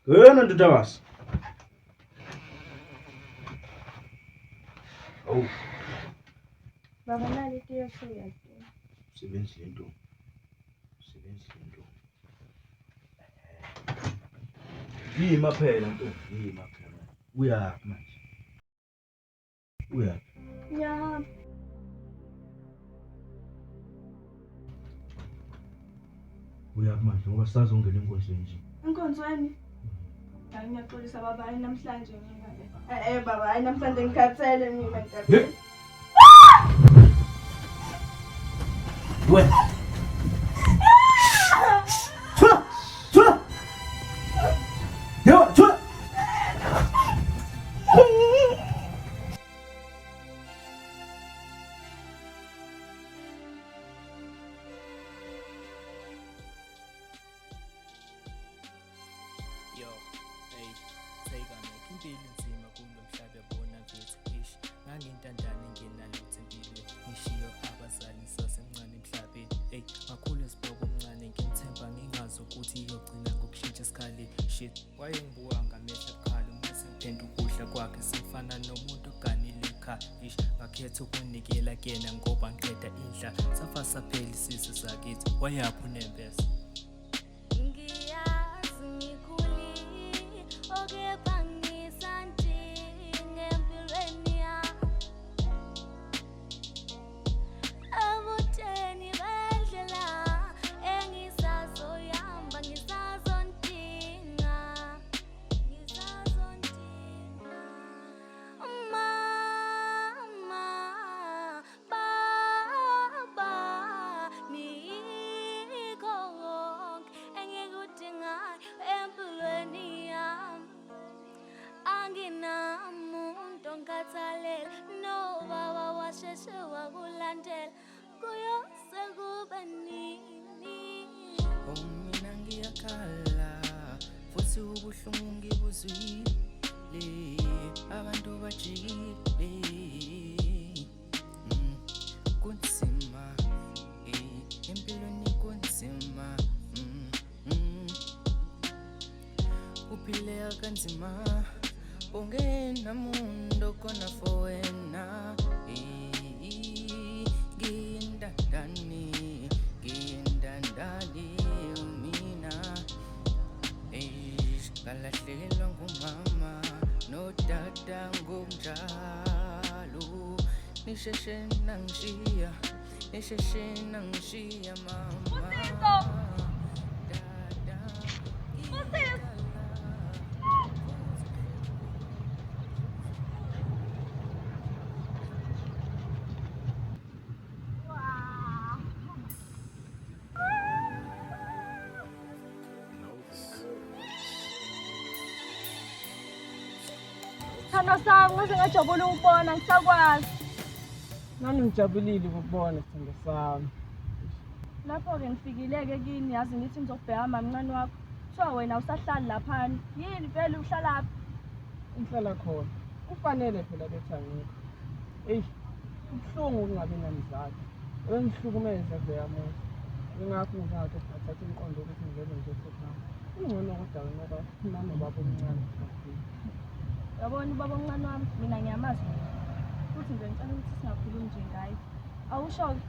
E: Wena ndodakazi.
F: Baba nali itiye suya.
E: Sebenzi lento. Yima phela ntombi, yima phela. Uyaphi manje? Uyaphi?
F: Ya,
E: Uyaphi manje ngoba sazongena enkosini nje.
F: enkonzweni. Hayi ngiyaxolisa baba, hayi namhlanje mina. Baba, hayi namhlanje ngikhathele mina ngikhathele.
E: Wena.
K: Wayengibuka ngamehlo ebukhali umase ngiphenduka ukudla kwakhe sifana nomuntu oganile ekhaya. Ngakhetha ukunikela kuyena ngoba ngiqeda indla safa saphela isizwe sakithi. Wayaphi unembeza?
L: Ngiyazi ngikhulile okepha ngisandinge empilweni yami. Abuteni bendlela engisazoyamba ngisazondinga. Mama, baba, nikho konke engikudingayo empilweni yami. Anginamuntu ongikhathalela, no baba washeshe wakulandela, kuyose kube nini?
K: Mina ngiyakhala
M: Ngithi ubuhlungu ngibuzwile abantu bajikile kunzima empilweni kunzima uphile kanzima ungenamuntu khona for wena ngindandani mina ngalahlekelwa ngumama nodada ngokunjalo nisheshe nangishiya mama
F: Thando sami ngaze ngajabula ukubona ngisakwazi.
H: Nami ngijabulile ukubona sithando sami.
F: Lapho-ke ngifikile-ke kini yazi ngithi ngizokubheka mamncane wakho. Kuthiwa wena usahlali laphana. Yini vele uhlalaphi?
H: Ngihlala khona. Kufanele phela bethi angikho. Eyi, kubuhlungu ukungabi namzali. Bengihlukumeze Vuyamuzi. Ingakho ngizathu ukuthatha imiqondo ukuthi ngivele ngizokhona. Kungcono kodwa wena nami ubaba omncane.
F: Yabona ubaba omncane wami mina ngiyamazi. Futhi nje ngicela ukuthi singakhulumi nje ngaye. Awusho-ke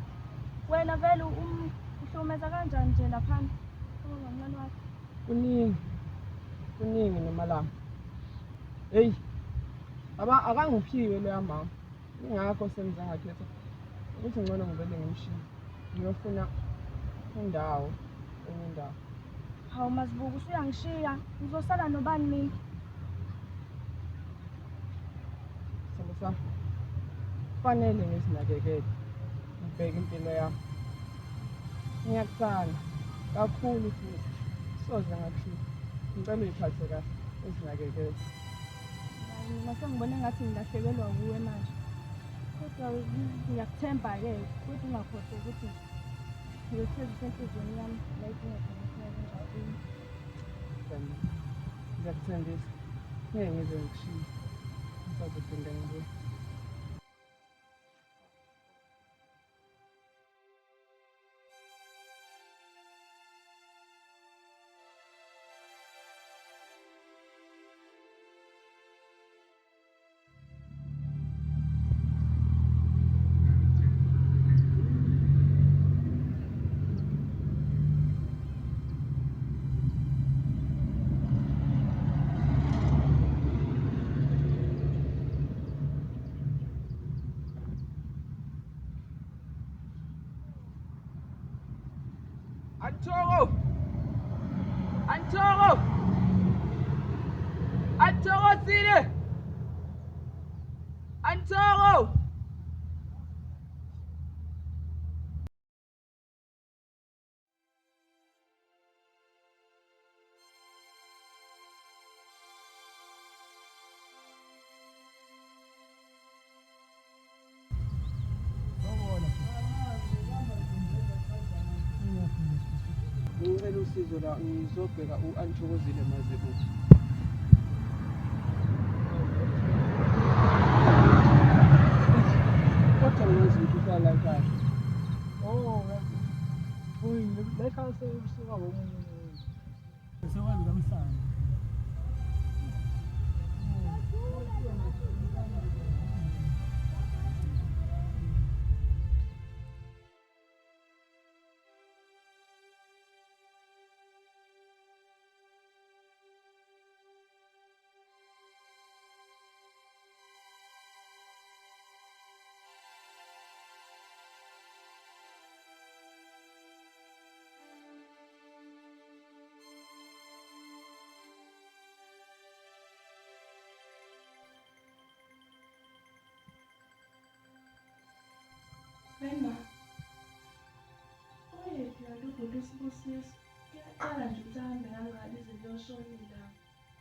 F: wena vele uhlukumeza kanjani nje laphana? Umncane wakho.
H: Kuningi nomalanga. Hey, akangiphiwe leya mama. Ingakho senza ngakhetha ukuthi ngcono ngivele ngimshiye. Ngiyofuna indawo, enye indawo.
F: Hawu Mazibuko usuyangishiya. Ngizosala nobani mina?
H: Sasa kufanele ngizinakekele. Ngibheke impilo yami. Ngiyakuthanda kakhulu futhi. Soze ngakuhlupha. Ngicela uyiphathe kahle, uzinakekele.
F: Mina sengibone ngathi ngilahlekelwa kuwe manje. Kodwa ngiyakuthemba-ke futhi ungakhohlwa ukuthi ngiyothezisa enhliziyweni yami la idinga khona njalo.
H: Ngiyakuthembisa. Ngeke ngize ngikushiye. Ngisazophinda ngibuye. Antoro! Antoro! Ngicela usizo la ngizobheka u-Anthokozile Mazibuko. Kodwa ngazi ukuthi uhlala kahle.
A: Oh, la ekhaya sesuka omunye umuntu. Sekwazi kamhlanje.
F: Wena, oyephi kanti ubhuti uSibusiso? Ngiyacala nje ukuthi ahambe kangaka izinto yoshonile.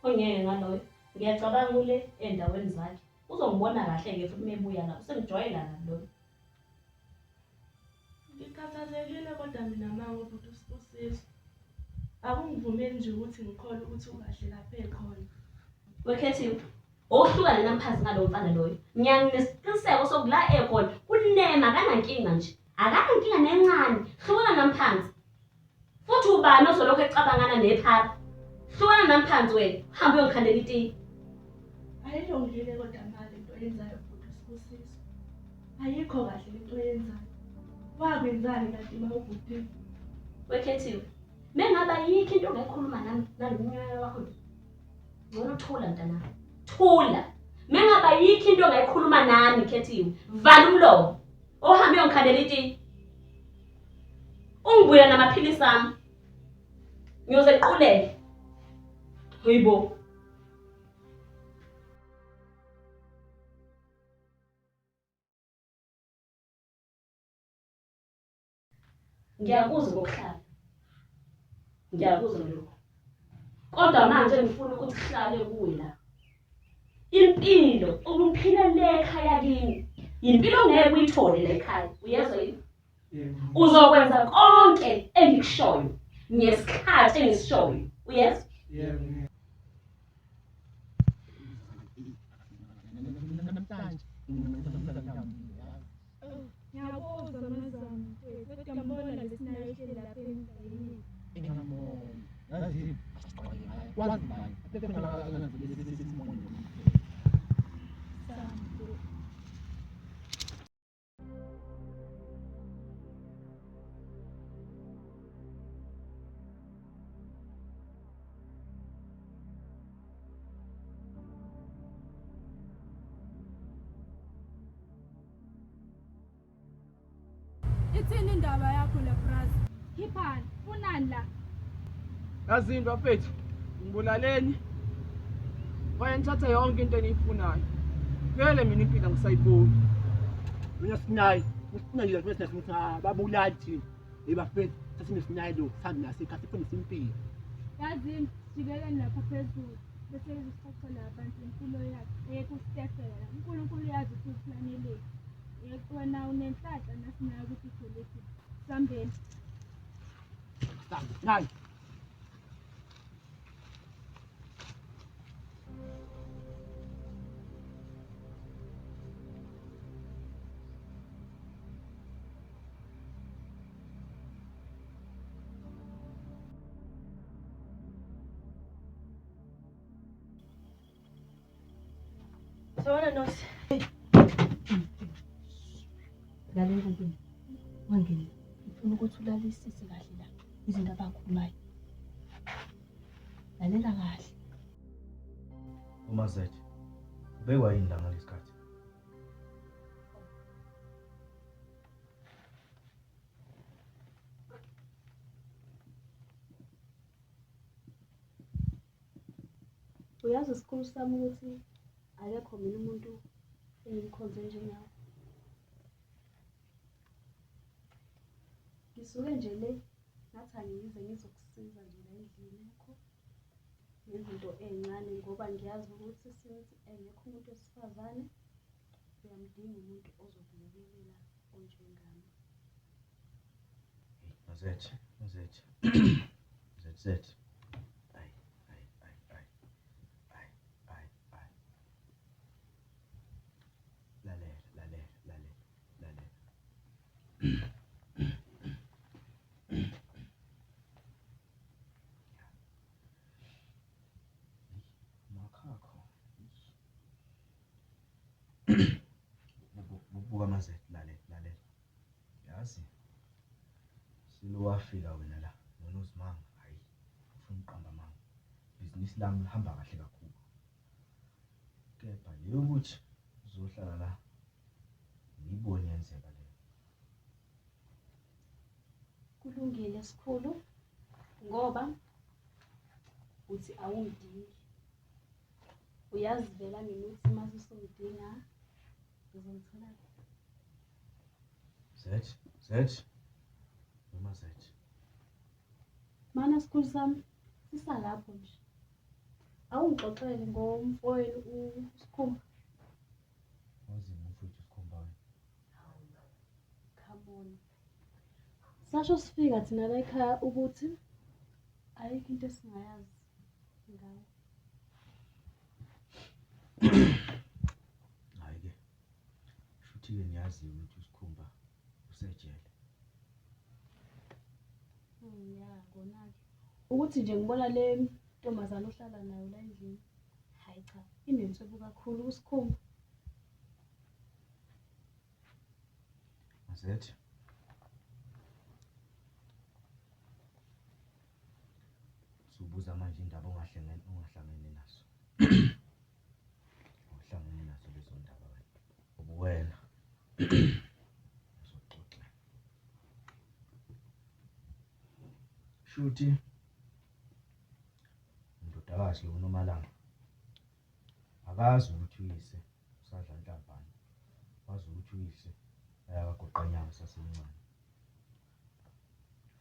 G: Ongeke ngaloyo. Ngiyacabanga kule endaweni zakhe. Uzongibona kahle-ke futhi mebuya la. Usengijwayela ngaloyo.
F: Ngikhathazekile kodwa mina mama ubhuti uSibusiso. Akungivumeli nje ukuthi ngikholwe ukuthi ukahle lapha ekhona.
D: Wekhethiwe, ohlukane namphansi ngalo mfana loyo. Ngiyanesiqiniseko sokula ekhona. Kunema akanankinga nje. Akanankinga nencane. Hlukana namphansi. Futhi ubani ozolokho ecabangana nephara? Hlukana namphansi wena. Hamba uyongikhandela itiye.
F: Ayilungile kodwa mali into yenzayo futhi Sibusiso. Ayikho kahle into yenzayo. Wakwenzani kanti mawubhutile?
D: Wekhethiwe, mengaba yikho into ongayikhuluma nami nalomnyaka wakho. Ngona uthula mntana. Thula. Mengaba yikho into ongayikhuluma nami Khethiwe. Vala umlomo. Ohambe uyongikhandela itiye. Ungibuya namaphilisi ami. Ngiyoze ngiquleke. Hoyibo. Ngiyakuzwa ngokuhlala. Ngiyakuzwa lokho. Kodwa manje ngifuna ukuthi sihlale kuwe la. Impilo ukuphila le ekhaya kini. Impilo ongeke uyithole le ekhaya. Uyezwa yini? Uzokwenza konke engikushoyo ngesikhathi engisishoyo. Uyezwa?
J: Yebo.
F: Ngiyabuzwa Mazana. Kodwa mbona lesinayo ihleli lapha endlini. Ithini indaba yakho la Braz? Khiphani, unani la?
H: Yazini bafethu, ngibulaleni. Wayengithatha yonke into eniyifunayo. Vele mina impilo ngisayiboni.
N: Mina sinayi, usifuna nje bese sithi babulala thina. Bafethu, sasine lo, sami nasekhaya sifuna impilo.
F: Yazini, jikeleni lapha phezulu. Bese izisixoxela abantu impilo yakhe. Eyekusitefela. uNkulunkulu uyazi ukuthi planeleni. Wena unenhlanhla nasinayo ukuthi itholeki. Sambeni.
N: Nayi.
F: Sawona Nosi.
G: Lalela Ntombi. Wangena. Ngifuna ukuthi ulalisise kahle la izinto abakhulumayo. Lalela kahle.
E: uMazethe ubekwa yini la ngalesikhathi?
G: Uyazi isikhulu sami ukuthi akekho mina umuntu engimkhonze njengawe. Ngisuke nje le ngathi angiyize ngizokusiza nje la endlini yakho ngezinto ey'ncane ngoba ngiyazi ukuthi since engekho umuntu wesifazane uyamdinga umuntu ozokulekelela onjengami.
E: Mazethe. Mazethe. Lalela. Makhakho. Buka Mazethe, lalela. Yazi silowafika wena la noNozimanga, hayi ufuna uqamba manga. Ibhizinisi lami lihamba kahle kakhulu. Kepha leyo ukuthi uzohlala la ngiyibone yenzeka leyo.
G: Kulungile sikhulu ngoba uthi awungidingi. Uyazi vela mina ukuthi mase usongidinga ngizongithola.
E: Zethe. Mazethe.
G: Mana sikhulu sami sisalapho nje. Awungixoxele ngomfowenu uSikhumba.
E: Wazi mfowethu Sikhumba wena.
G: Come on. Sasho sifika thina la ekhaya ukuthi
D: ayikho into esingayazi ngawo.
E: Hayi-ke, shuthi-ke niyaziyo ukuthi uSikhumba usejele.
D: Ya, kona-ke. Ukuthi nje ngibona le ntombazane ohlala nayo la endlini. Hayi cha, inenswebu kakhulu uSikhumba.
E: Mazethi. Subuza manje indaba ongahlangene naso. Uhlangene naso lezo ndaba wena. Ubuwena. Soxoxa. Shuthi indodakazi lo uNomalanga akazi ukuthi uyise usadla inhlambane. Wazi ukuthi uyise ayakagoqanyanga sasemncane.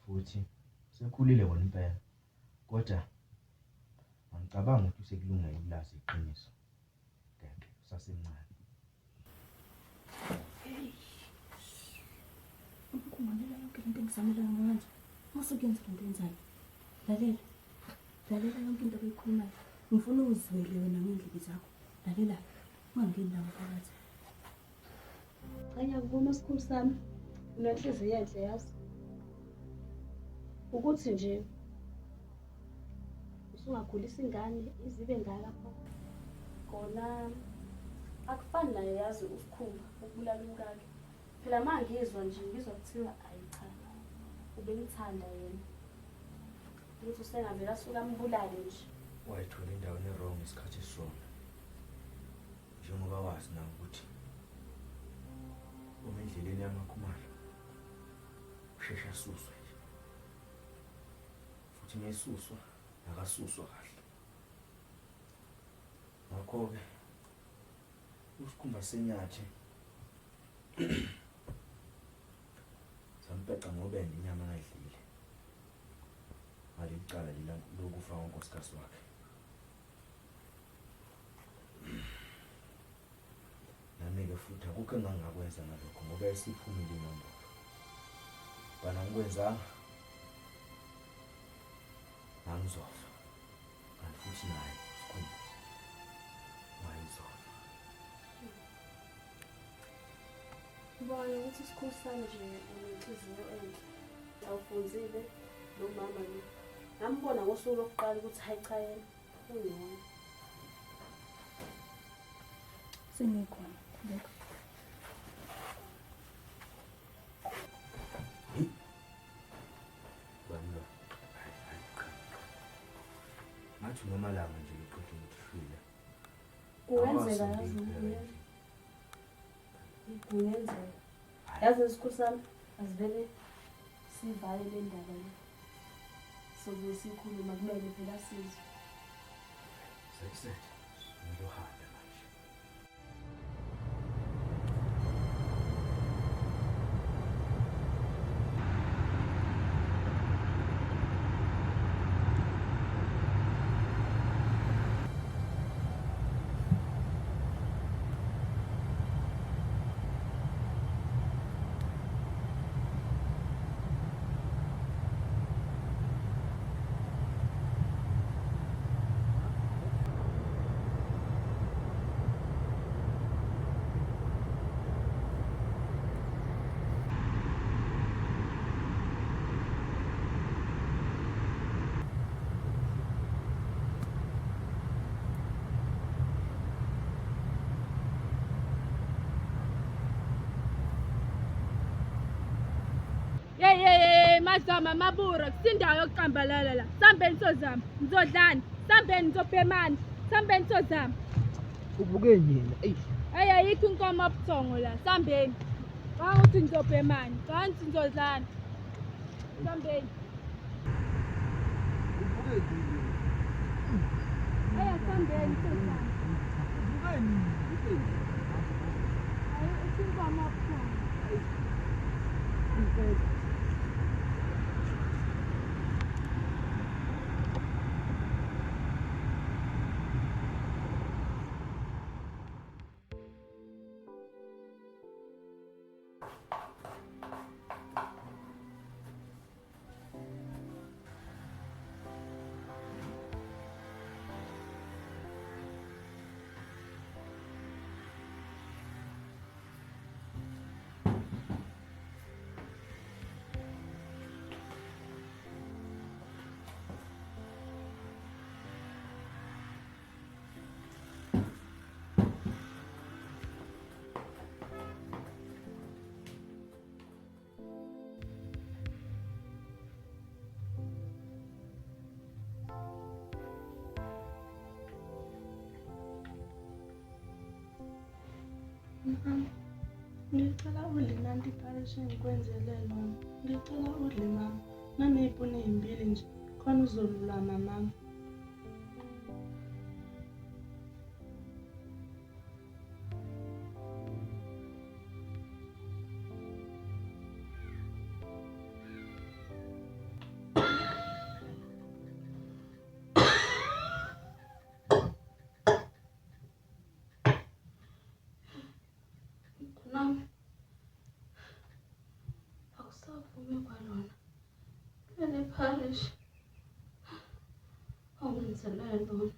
E: Futhi sekhulile wona impela. Kodwa angicabanga ukuthi usekulungele ukulazi iqiniso. Ngeke sasemncane.
F: Ukumanela yonke into engisamelana manje. Masukenza into enzayo. Lalela. Lalela yonke into abayikhulumayo. Ngifuna uzwele wena ngendlebe zakho. Lalela. Ungangeni la phakathi.
D: Anya kubona isikhulu sami. Unenhliziyo enhle yazi. Ukuthi nje usungakhulisa ingane izibe ngakapha. Kona akufani naye yazi uSikhumba ukubulala umkakhe. Phela manje ngizwa nje ngizwa kuthiwa ayicha. Ubengithanda yena. Ukuthi usengavela asuka ambulale nje.
E: Wayithola indawo ne-wrong isikhathi esisodwa. Njengoba wazi na ukuthi uma endleleni yamakhumalo ushesha suswe nje. Futhi mesuswa akasuswa kahle. Ngakho-ke uSikhumba senyathi sampeca ngobende inyama angayidlile. Ngalicala lila lokufa konkosikazi wakhe. Nami-ke futhi akukho engangakwenza ngalokho ngoba esiphumile inombolo. Bana ngikwenzanga angizofa. Kanti futhi naye uSikhumba wayizofa.
D: Ubona ukuthi isikhulu sami nje unenhliziyo enhle. Awufunzile nomama lo. Ngambona ngosuku lokuqala ukuthi hayi cha yena ungcono.
F: Sengikhona. Lokho.
E: Balula. Ngathi uNomalanga nje uqoqe ukuhlula.
D: Kungenzeka yazi kungenzeka. Yazi isikhulu sami asivele sivale le ndaba le. Sobe sikhuluma kumele phela sizwe.
E: Seyisethi. Ngizohamba manje.
F: Hey mazama mabura kusindawo yokuqambalala la. Sambeni sozama. Ngizodlana. Sambeni ngizobhemana. Sambeni sozama.
N: Ubuke yena.
F: Hey ayikho inkomo obuthongo la. Sambeni. Banguthi ngizobhemana. Bangithi ngizodlana. Sambeni.
N: Ubuke yena.
F: Hey sambeni sozama.
N: Ubuke yena.
F: Ayikho inkomo obuthongo. Mama, ngicela udle nanti iparishi engikwenzele lona. Ngicela udle mama. Naney'puni ey'mbili nje, khona uzolulama mama. Nami akusavumi kwalona leli parish awungenzele lona.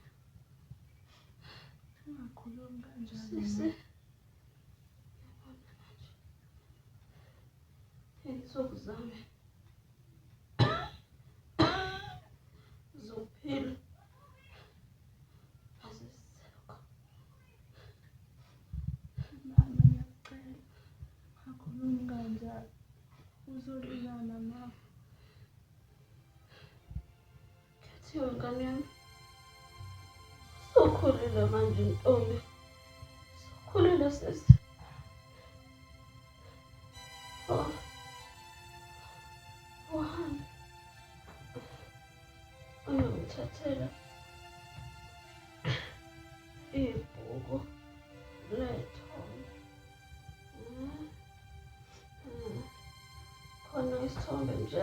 F: Ungakhulumi kanjalo sisi. Ngizokuzame uzophila azisizeko. Mama, ngiyacela ungakhulumi kanjalo, uzolulama mama. Khethiwe ngane yami, usukhulile manje ntombi, usukhulile sisi. Uhambe uyongithathela ibhuku lethombe. Khona isithombe nje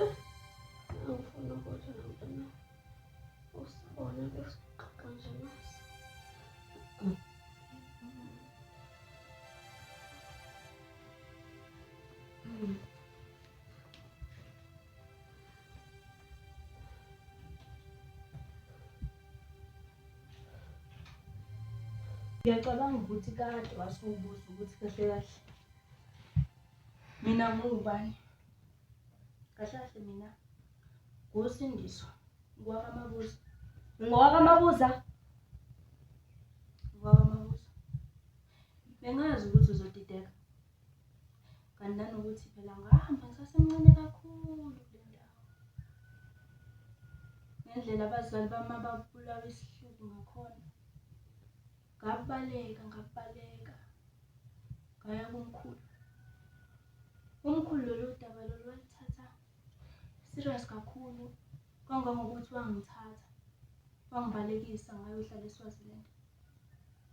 F: engifuna ukuthi nomntwana usibone bese uxoxa nje naso. Ngiyacabanga ukuthi kade wasubuza ukuthi kahle kahle mina ngubani. Kahle kahle mina nguSindiswa, ngowakamabuza. Ngowakamabuza. Ngowakamabuza. Bengazi ukuthi uzodideka. Kanti nanokuthi phela ngahamba ngisasemncane kakhulu kule ndawo. Ngendlela abazali bami ababulawa isihluku ngakhona. Ngabaleka ngaya kumkhulu. Umkhulu lolu daba lolu walithatha serious kakhulu. Kangangokuthi wangithatha wangibalekisa ngayohlala eSwaziland.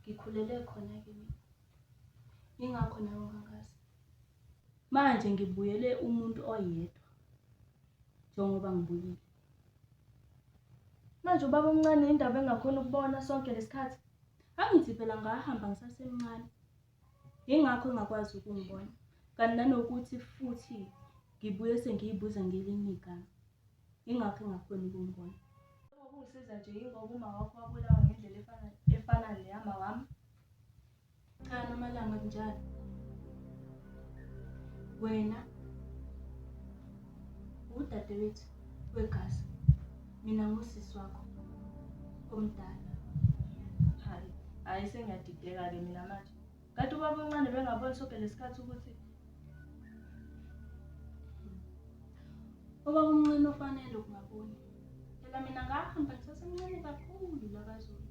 F: Ngikhulele khona-ke mina. Yingakho nawe ungangazi. Manje ngibuyele umuntu oyedwa njengoba ngibuyile. Manje ubaba omncane indaba engakhona ukubona sonke lesikhathi. Angithi phela ngahamba ngisasemncane. Yingakho engakwazi ukungibona. Kanti nanokuthi futhi ngibuye sengiyibuza ngelinye igama. Yingakho engakhona ukungibona. Ukungisiza nje yingoba uma wakho wabulawa ngendlela efana leyama wami. Cha namalanga kunjalo. Wena udadewethu wegazi. Mina ngusisi wakho omdala. Hayi sengiyadideka-ke mina manje. Kanti ubaba omncane bengabona sonke lesikhathi ukuthi ubaba omncane ofanele ukungaboni. Phela mina ngahamba ngisasemncane kakhulu la kaZulu.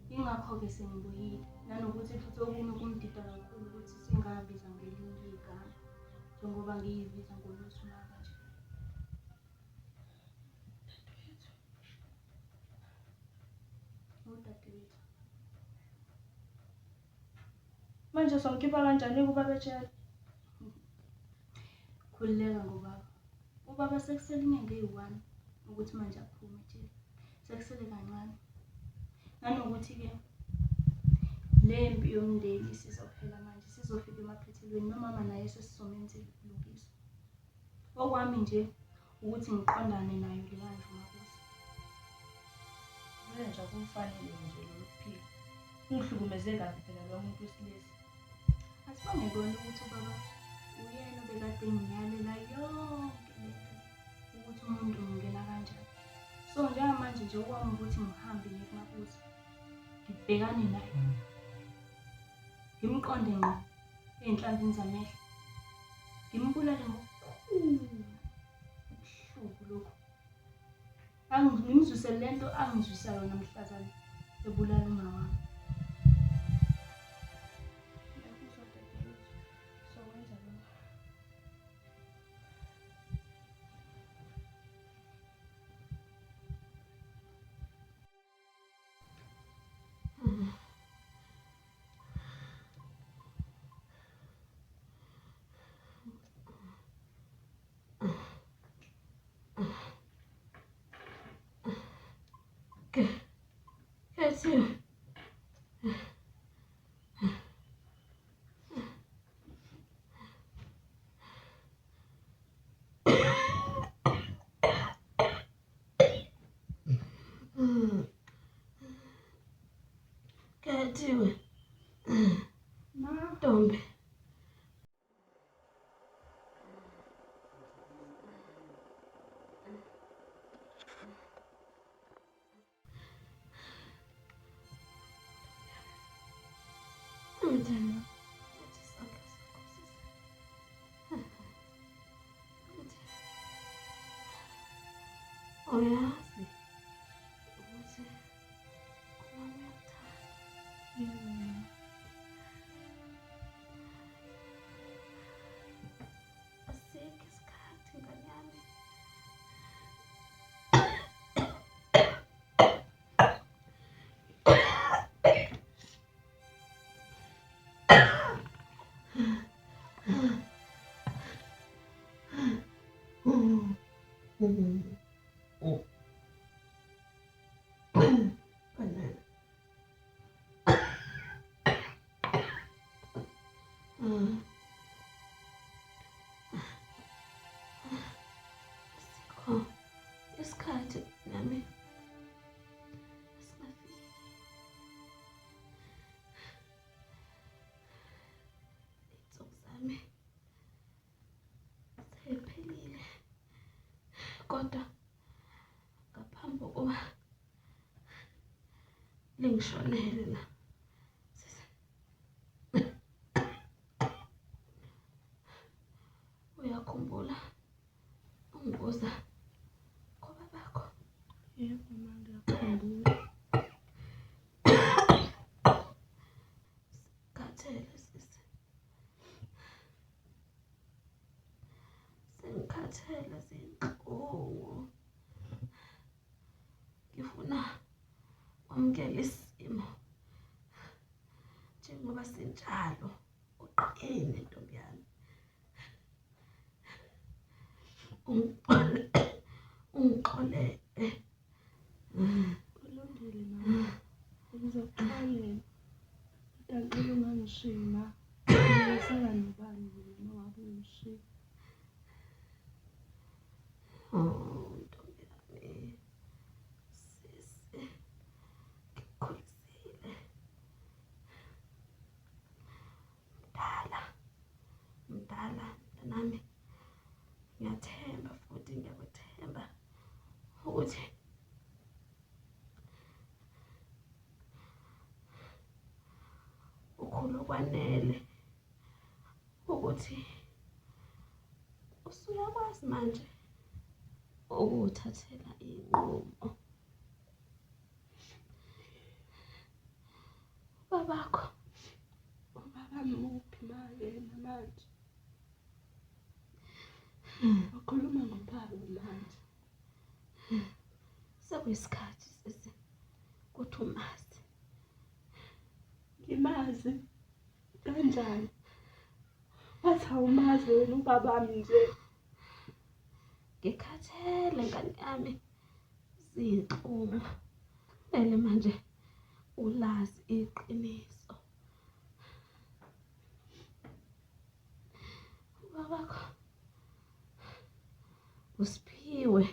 F: Yingakho-ke sengibuyile. Nanokuthi futhi okunye kumdida kakhulu ukuthi singabiza ngelinye igama njengoba ngiyibiza ngoLosumaka nje. Udadewethu. Manje somkhipha kanjani kubaba etshela? Khulileka ngobaba. Ubaba sekusele inyanga eyi-1 ukuthi manje aphume ejele. Sekusele kancane. Nanokuthi-ke le mpi yomndeni sizophela manje sizofika emaphethelweni nomama naye sesizomenzela ubulungiswa. Okwami nje ukuthi ngiqondane nayo le manje uMabuza. Vele nje akumfanele nje lo kuphila. Ungihlukumeze kabi phela lo muntu wesilisa. Asibonge kona ukuthi ubaba uyena obekade ngiyalela yonke lento ukuthi umuntu ungena kanjani. So njengamanje nje okwami ukuthi ngihambe ngiye kuMabuza. Ngibhekane naye. Ngimqonde ngqo ey'nhlanzini zamehlo. Ngimbulale ngokukhulu ubuhlungu lokhu. Ngimzwise lento angizwisa yona mhlazane ebulala umama wami.
D: Kethiwe. Kethiwe. Ntombi. Mthemba. Uyazi ukuthi umama uyakuthanda. Asikho isikhathi ngane yami. Asikho isikhathi nami singafiki. Insuku zami seyiphelile, kodwa ngaphambi kokuba lingishonele la uyakhumbula ungibuza kobabakho?
F: Yebo ma, ngiyakhumbula.
D: Ngikhathele sisi, sengikhathele zinhlungu. Ngifuna wamukela isimo njengoba sinjalo. Uqine ntombi yami, ungixolele.
F: Kulungile mama, ngizokuxolela. Kodwa ngicela ungangishiyi ma. Ngiyosala nobani noma ngabe ungishiya.
D: Ntombi yami, sisi, ngikukhulisile. Mdala mntanami, ngiyathemba futhi ngiyakuthemba ukuthi ukhulu kwanele ukuthi usuyakwazi manje ukuthathela inqumo. Babakho,
F: Ubaba muphi yena manje? Wakhuluma ngobaba manje.
D: sekuyisikhathi sisi kuthi umazi.
F: Ngimazi kanjani? Wathi awumazi wena ubabami nje.
D: Ngikhathele ngane yami, zinhlungu. Kumele manje ulazi iqiniso. Babakho uSiphiwe.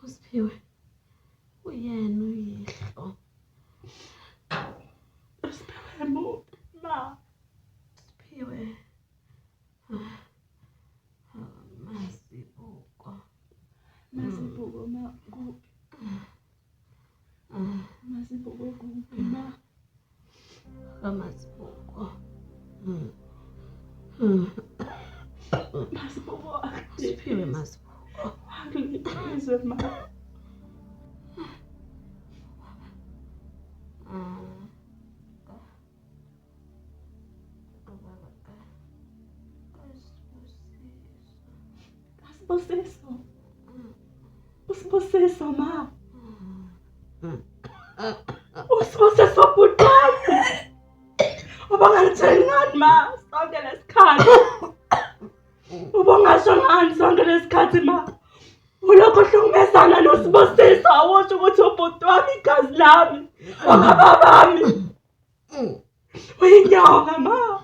D: uSiphiwe uyena uyihlo.
F: uSiphiwe muphi ma?
D: Siphiwe Mazibuko.
F: Mazibuko ma kuphi? Mazibuko kuphi ma?
D: Mazibuko.
F: Mazibuko
D: Siphiwe Mazibuko.
F: Angilizwe ma. Usibusiso ma. Usibusiso butani. Ubangalitsheli ngani ma?
I: sonke lesikhathi. Ubongasho ngani sonke lesikhathi ma? Ulokho hlukumezana noSibusisa awusho ukuthi ubhuti wami igazi lami. Wangababa bami. Uyinyoka ma.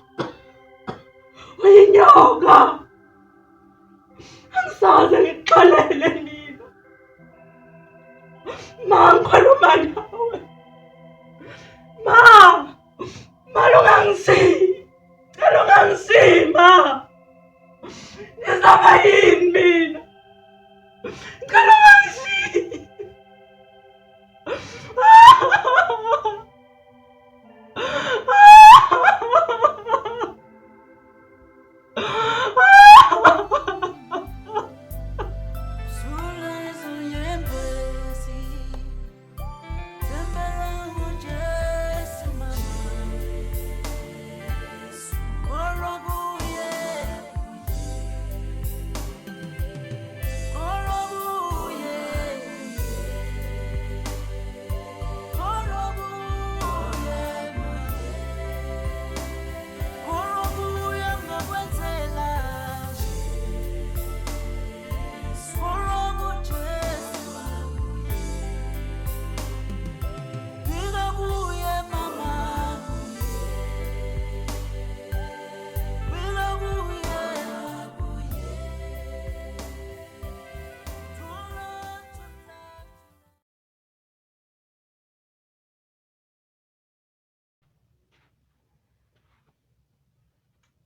I: Uyinyoka. Angisaze ngikuxolele nina. Ma ngikhuluma nawe. Ma ungangishima. Ngizaba yini mina? Ngicela ungangishima.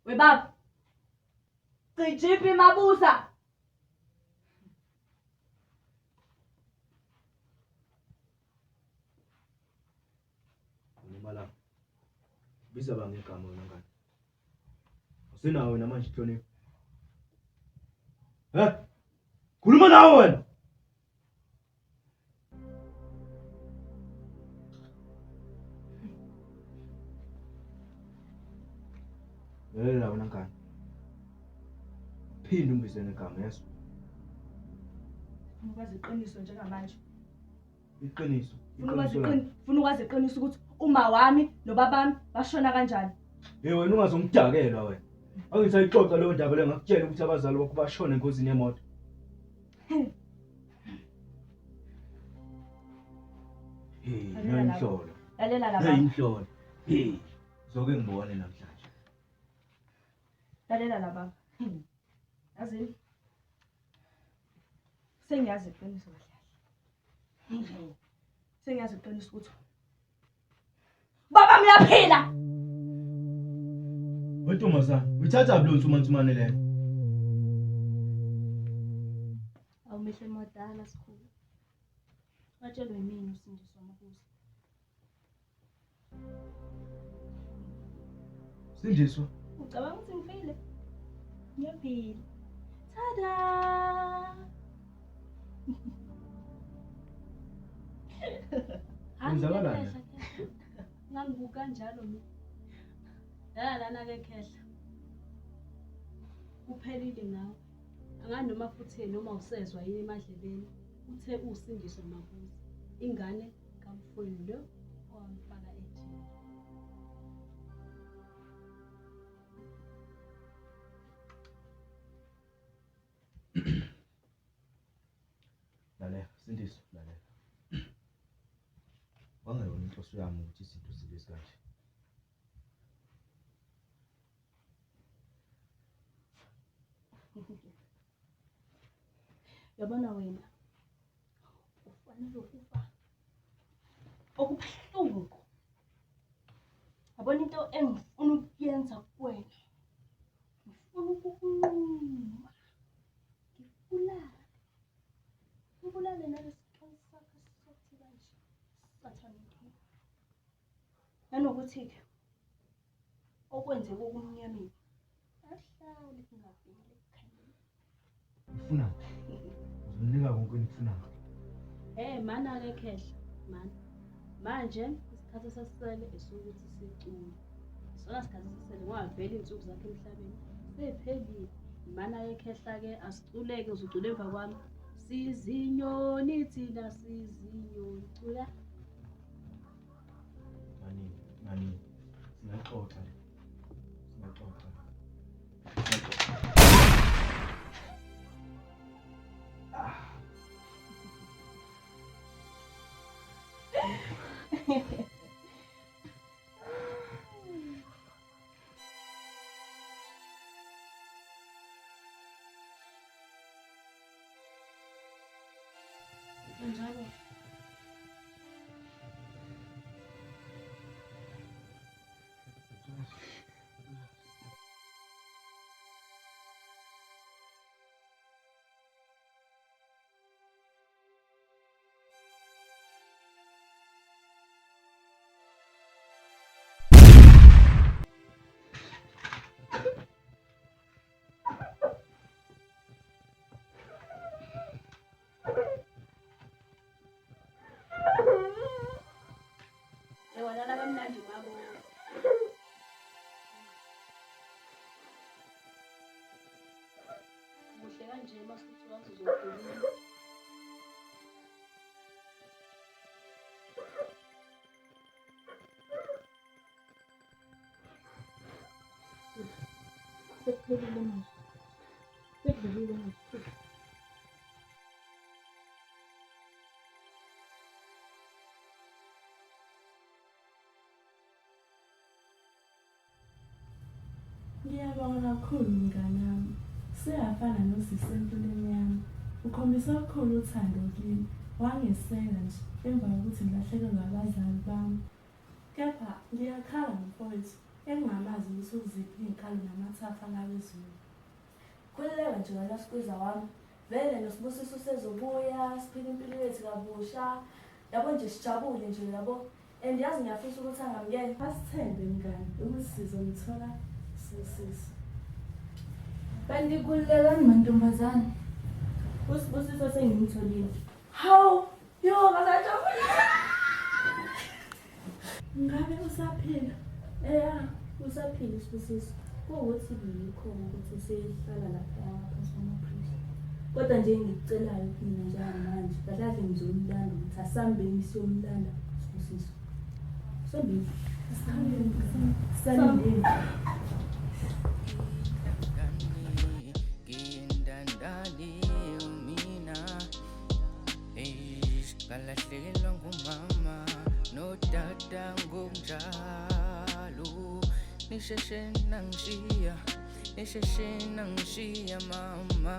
G: Webaba. Cijiphi Mabuza.
E: Ngimala. Biza bangegama wena ngani? Usinawe namanje Hlonipho. Khuluma nawe wena. La wena ngani? Phinde ungibizene igama yeso.
G: Ukwazi iqiniso njengamanje.
E: Iqiniso.
G: Funa ukwazi iqiniso ukuthi uma wami nobabami bashona kanjani.
E: Wena ungazongidakela wena. Angisayixoxa leyo ndaba le ngakutshela ukuthi abazali bakho bashona engozini yemoto. Ngihlolo.
G: Lalela lapha.
E: Ngihlolo. Zoke ngibone namhlanje.
G: Lalela lapha. Yazi. Sengiyazi iqiniso kahle. Sengiyazi iqiniso ukuthi baba miyaphila.
E: Wentombazana, uthatha lo nsumansumane leyo.
F: Awumehle modala sikhulu. Watshelwe yimini uSindiswa Mabuza.
E: Sindiswa.
F: Ucabanga ukuthi ngifile? Ngiyaphila. Tada!
E: Kwenzakalani?
F: Ngangibuka kanjalo mina. Lana ke khehla. Uphelile nawe. Angani noma futhi noma usezwa yini emadlebeni. Uthe uSindiswa Mabuza. Ingane kamfweni lo owamfaka ejele.
E: Lalela, Sindiswa, lalela. Wangayona inhloso yami ukuthi izinto zibe kanje.
F: Yabona wena. Ufanele ukufa. Okubuhlungu. Yabona into engifuna ukuyenza kuwena. Ngifuna ukukunquma. Ngibulale nalesikhali sakho sokuthi kanje. Sathana. Nanokuthi-ke okwenzeka okumnyameni. Ahlale kungaveli ekhaya.
E: Ufuna? Uzonika konke engikufunayo.
F: Mana-ke khehla, mana. Manje isikhathi sasisele esokuthi sicule. Isona sikhathi sasisele ngoba vele insuku zakhe emhlabeni. Sephelile. Mana-ke khehla-ke asiculeke uzucula emva kwami. Sizinyoni thina sizinyoni. Cula.
E: Mani, singaxoxa. Singaxoxa.
F: njalo. Yewalala kamnandi mabo. Muhle kanje masithi wathi uzokhuluma. Sekuphelile manje. Sekudlulile manje. Ngiyabonga kakhulu mngane wami. Seyafana nosisi empilweni yami. Ukhombisa kakhulu uthando kimi. Wangeseka nje emva kokuthi ngilahlekelwe ngabazali bami. Kepha ngiyakhala mfowethu engingamazi ukuthi uziphi iy'nkalo namathafa ngabezulu.
G: Khululeka nje wena Skwiza wami. Vele noSibusiso sezobuya siphile impilo yethu kabusha. Yabo nje sijabule nje yabo. And yazi ngiyafisa ukuthi angamyeni.
F: Asithembe mngane ukuthi sizomthola Sibusiso.
G: Bengikhululekani mantombazane.
F: uSibusiso sengimtholile.
G: Hawu, yo ngazajabula.
F: Ngabe usaphila?
G: Usaphila uSibusiso. Kuwukuthi ngikho ukuthi sehlala lapha ngaphansi kwamaphristi. Kodwa nje ngikucelayo mina njengamanje, kahle ngizomlanda ukuthi asambeni siyomlanda uSibusiso. Sambeni. Sambeni.
M: Kalahlekelwa ngumama nodada ngokunjalo nisheshe nangishiya mama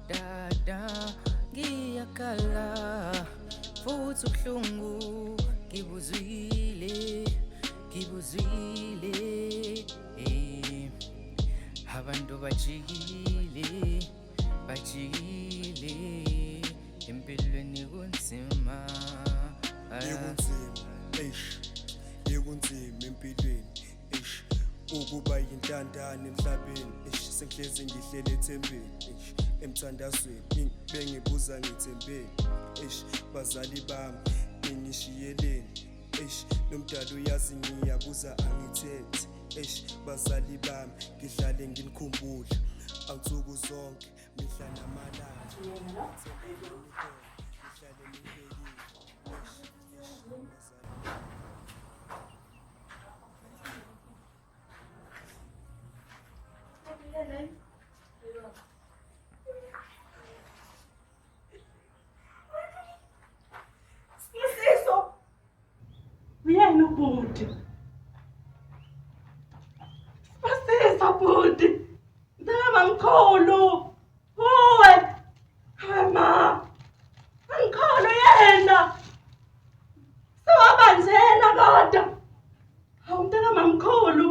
M: dada ngiyakhala futhi ubuhlungu ngibuzwile abantu bajikile empilweni kunzima
O: yekunzima empilweni ukuba yintandane emhlabeni sengihlezi ngihlele ethembeni emthandazweni bengibuza ngithembeni bazali bami ngishiyeleni nomdala uyazi ngiyabuza angithethe bazali bami ngihlale nginikhumbula ansuku zonke mihla namalanga
I: Sibusiso. Uyena ubhuti. Sibusiso bhuti. Ndaba mkhulu. Uwe. Mama. Mkhulu yena. Sewabanjena kodwa. Hawu mntaka mamkhulu.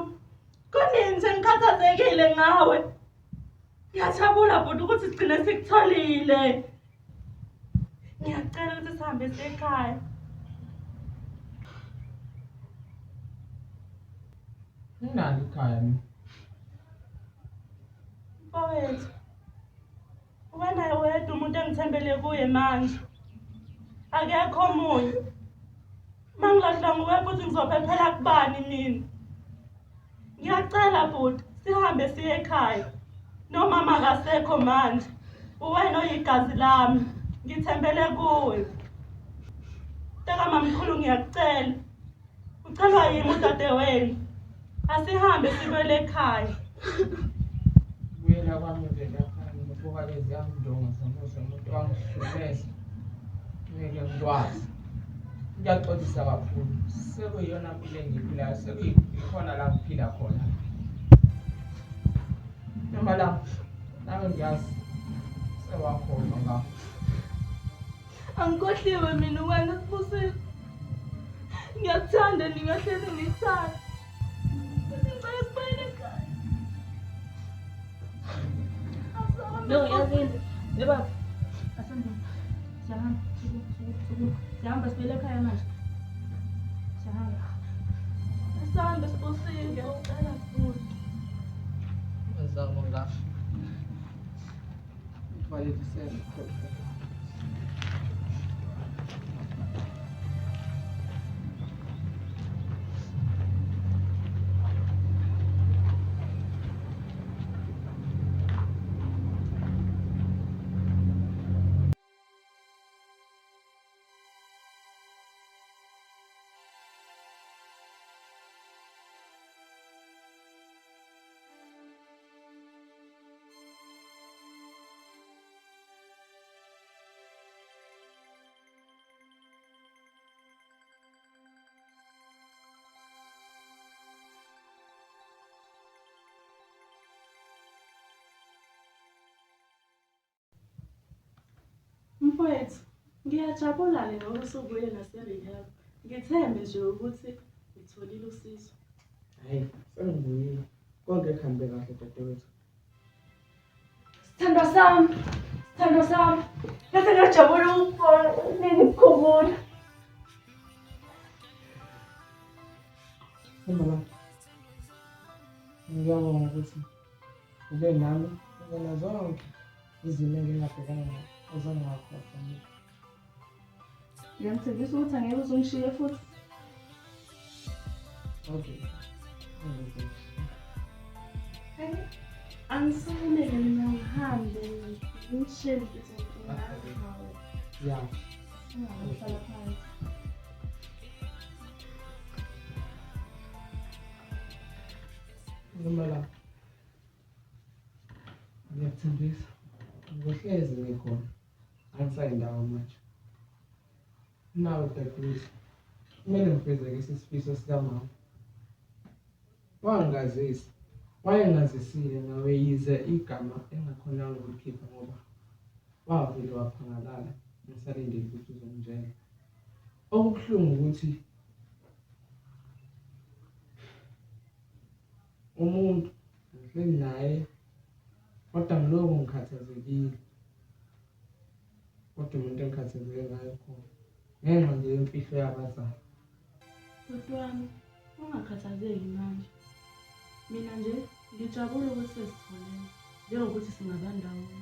I: Kuninzi ngikhathazekile ngawe. Ngiyajabula bhuti ukuthi sigcine sikutholile. Ngiyacela ukuthi sihambe siye ekhaya.
H: Nginalo ikhaya mina.
I: Mfowethu. Wena wedwa umuntu engithembele kuye manje. Akekho omunye. Mangilahla nguwe futhi ngizophephela kubani mina? Ngiyacela bhuti sihambe siye ekhaya. Nomama akasekho manje. Uwena oyigazi lami. Ngithembele kuwe. Mntaka mamkhulu ngiyakucela. Ucelwa yimi udadewenu. Asihambe sibuyele ekhaya.
H: Buyela kwami vele afana nokubuka lezi yamdonga samusa umuntu wangihlulele. Ngeke ngikwazi. Ngiyaxolisa kakhulu. Sekuyiyona mpilo engiphilayo, sekuyikhona la ngiphila khona. Noma la nawe ngiyazi sewakhona ngakho.
F: Angikhohliwe mina wena Sibusile. Ngiyakuthanda ningahlezi ngithanda. Ngicela sibuyele ekhaya.
G: No, yazini.
F: Yeba. Asambe. Siyahamba. Siyahamba sibuyele ekhaya manje. Siyahamba. Asambe Sibusile. Ngiyacela futhi.
H: Ngizama ngafu. Ngivalelisele.
F: Mfowethu, ngiyajabula ngoba usubuye nase-rehab. Ngithembe nje ukuthi utholile usizo.
B: Hayi, sengibuyile. Konke kuhambe kahle dadewethu.
F: Sithandwa sami, bese ngiyajabula ukubona ningikhumbula.
B: Sembala. Ngiyabonga ukuthi ube nami uzona zonke izimo engingabhekana nazo. Uzongakhohlwa.
F: Ngiyamthembisa ukuthi angeke uzongishiye futhi.
B: Okay.
F: Angisakulele mina ngihambe ngishele ukuthi
B: ya.
F: Ngihlala phansi.
B: Sembala. Ngiyakuthembisa. Ngohlezi ngikhona. Angisayindawo manje. Nawe dadewethu. Kumele ngifezekise isifiso sikamama. Wangazisa. Wayengazisile nawe yize igama engakhonanga ukulikhipha ngoba wavele waphangalala ngisalindele ukuthi uzongitshela. Okubuhlungu ukuthi umuntu ngihleli naye kodwa ngiloko ngikhathazekile. Kodwa umuntu engikhathazeke ngayo khona ngenxa nje yemfihlo yabazali.
F: Kodwami, ungakhathazeki manje. Mina nje ngijabule ukuthi sesitholene njengokuthi singabandawonye.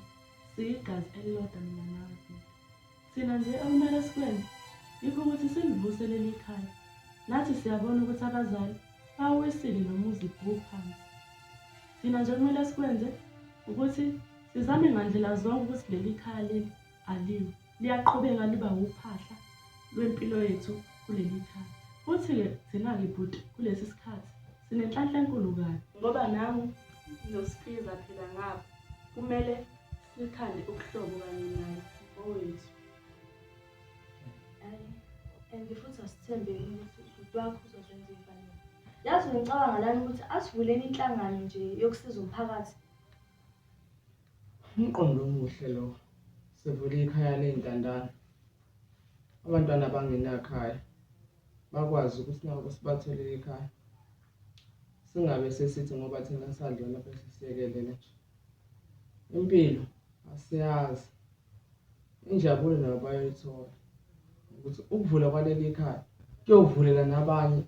F: Siyigazi elilodwa mina nawe. Thina nje okumele sikwenze yikho ukuthi silivuselele ikhaya. Nathi siyabona ukuthi abazali bawisile nomuzi phansi. Thina nje kumele sikwenze ukuthi sizame ngandlela zonke ukuthi leli khaya leli aliwe. Liyaqhubeka liba uphahla lwempilo yethu kuleli khaya. Futhi-ke thina-ke bhuti kulesi sikhathi sinenhlanhla enkulu kabi ngoba nangu nosikiza phela ngapha. Kumele sikhande ubuhlobo kanye naye mfowethu.
G: And futhi asithembeni ukuthi ubhuti wakho uzokwenza imfanelo. Yazi ngicabanga lana ukuthi asivuleni inhlangano nje yokusiza umphakathi.
B: Umqondo omuhle lo. Sivule ikhaya ley'ntandane. Abantwana abangenakhaya bakwazi ukuthi nabo sibatholele ikhaya. Singabe sesithi ngoba thina sadlula lapho sisiyekelele nje. Impilo asiyazi. Injabulo nabo bayoyithola. Ukuthi ukuvula kwaleli ikhaya kuyovulela nabanye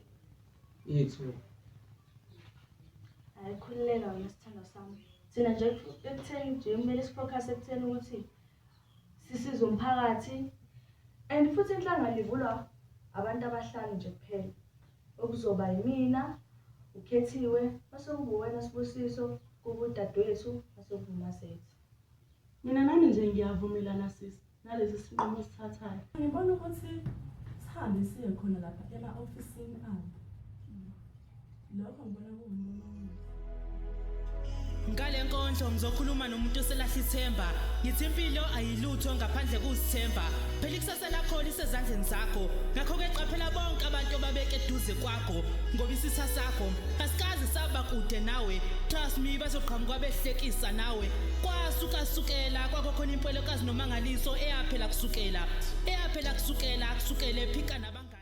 B: ithuba.
G: Ayikhululeka wena sithando sami. Thina nje ekutheni nje kumele sifocus ekutheni ukuthi sisize umphakathi. And futhi inhlangano ivulwa abantu abahlanu nje kuphela. Okuzoba yimina, ukhethiwe, base kubuwena Sibusiso, kubudadewethu, base kubuMasethi.
F: Mina nami nje ngiyavumelana sisi nalezi sinqumo sithathayo. Ngibona ukuthi sihambe siye khona lapha ema-ofisini abo. Lokho ngibona kuwumbono omuhle.
P: Ngale nkondlo ngizokhuluma nomuntu oselahle ithemba. Ngithi impilo ayilutho ngaphandle kuzithemba. Phela ikusasa lakho lisezandleni zakho. Ngakho ke qaphela bonke abantu ababeke eduze kwakho ngoba isitha sakho asikazi saba bakude nawe trust me bazoqhamuka behlekisa nawe kwasukasukela kwakho khona impelokazi nomangaliso eyaphela kusukela kusukela ephika nabangani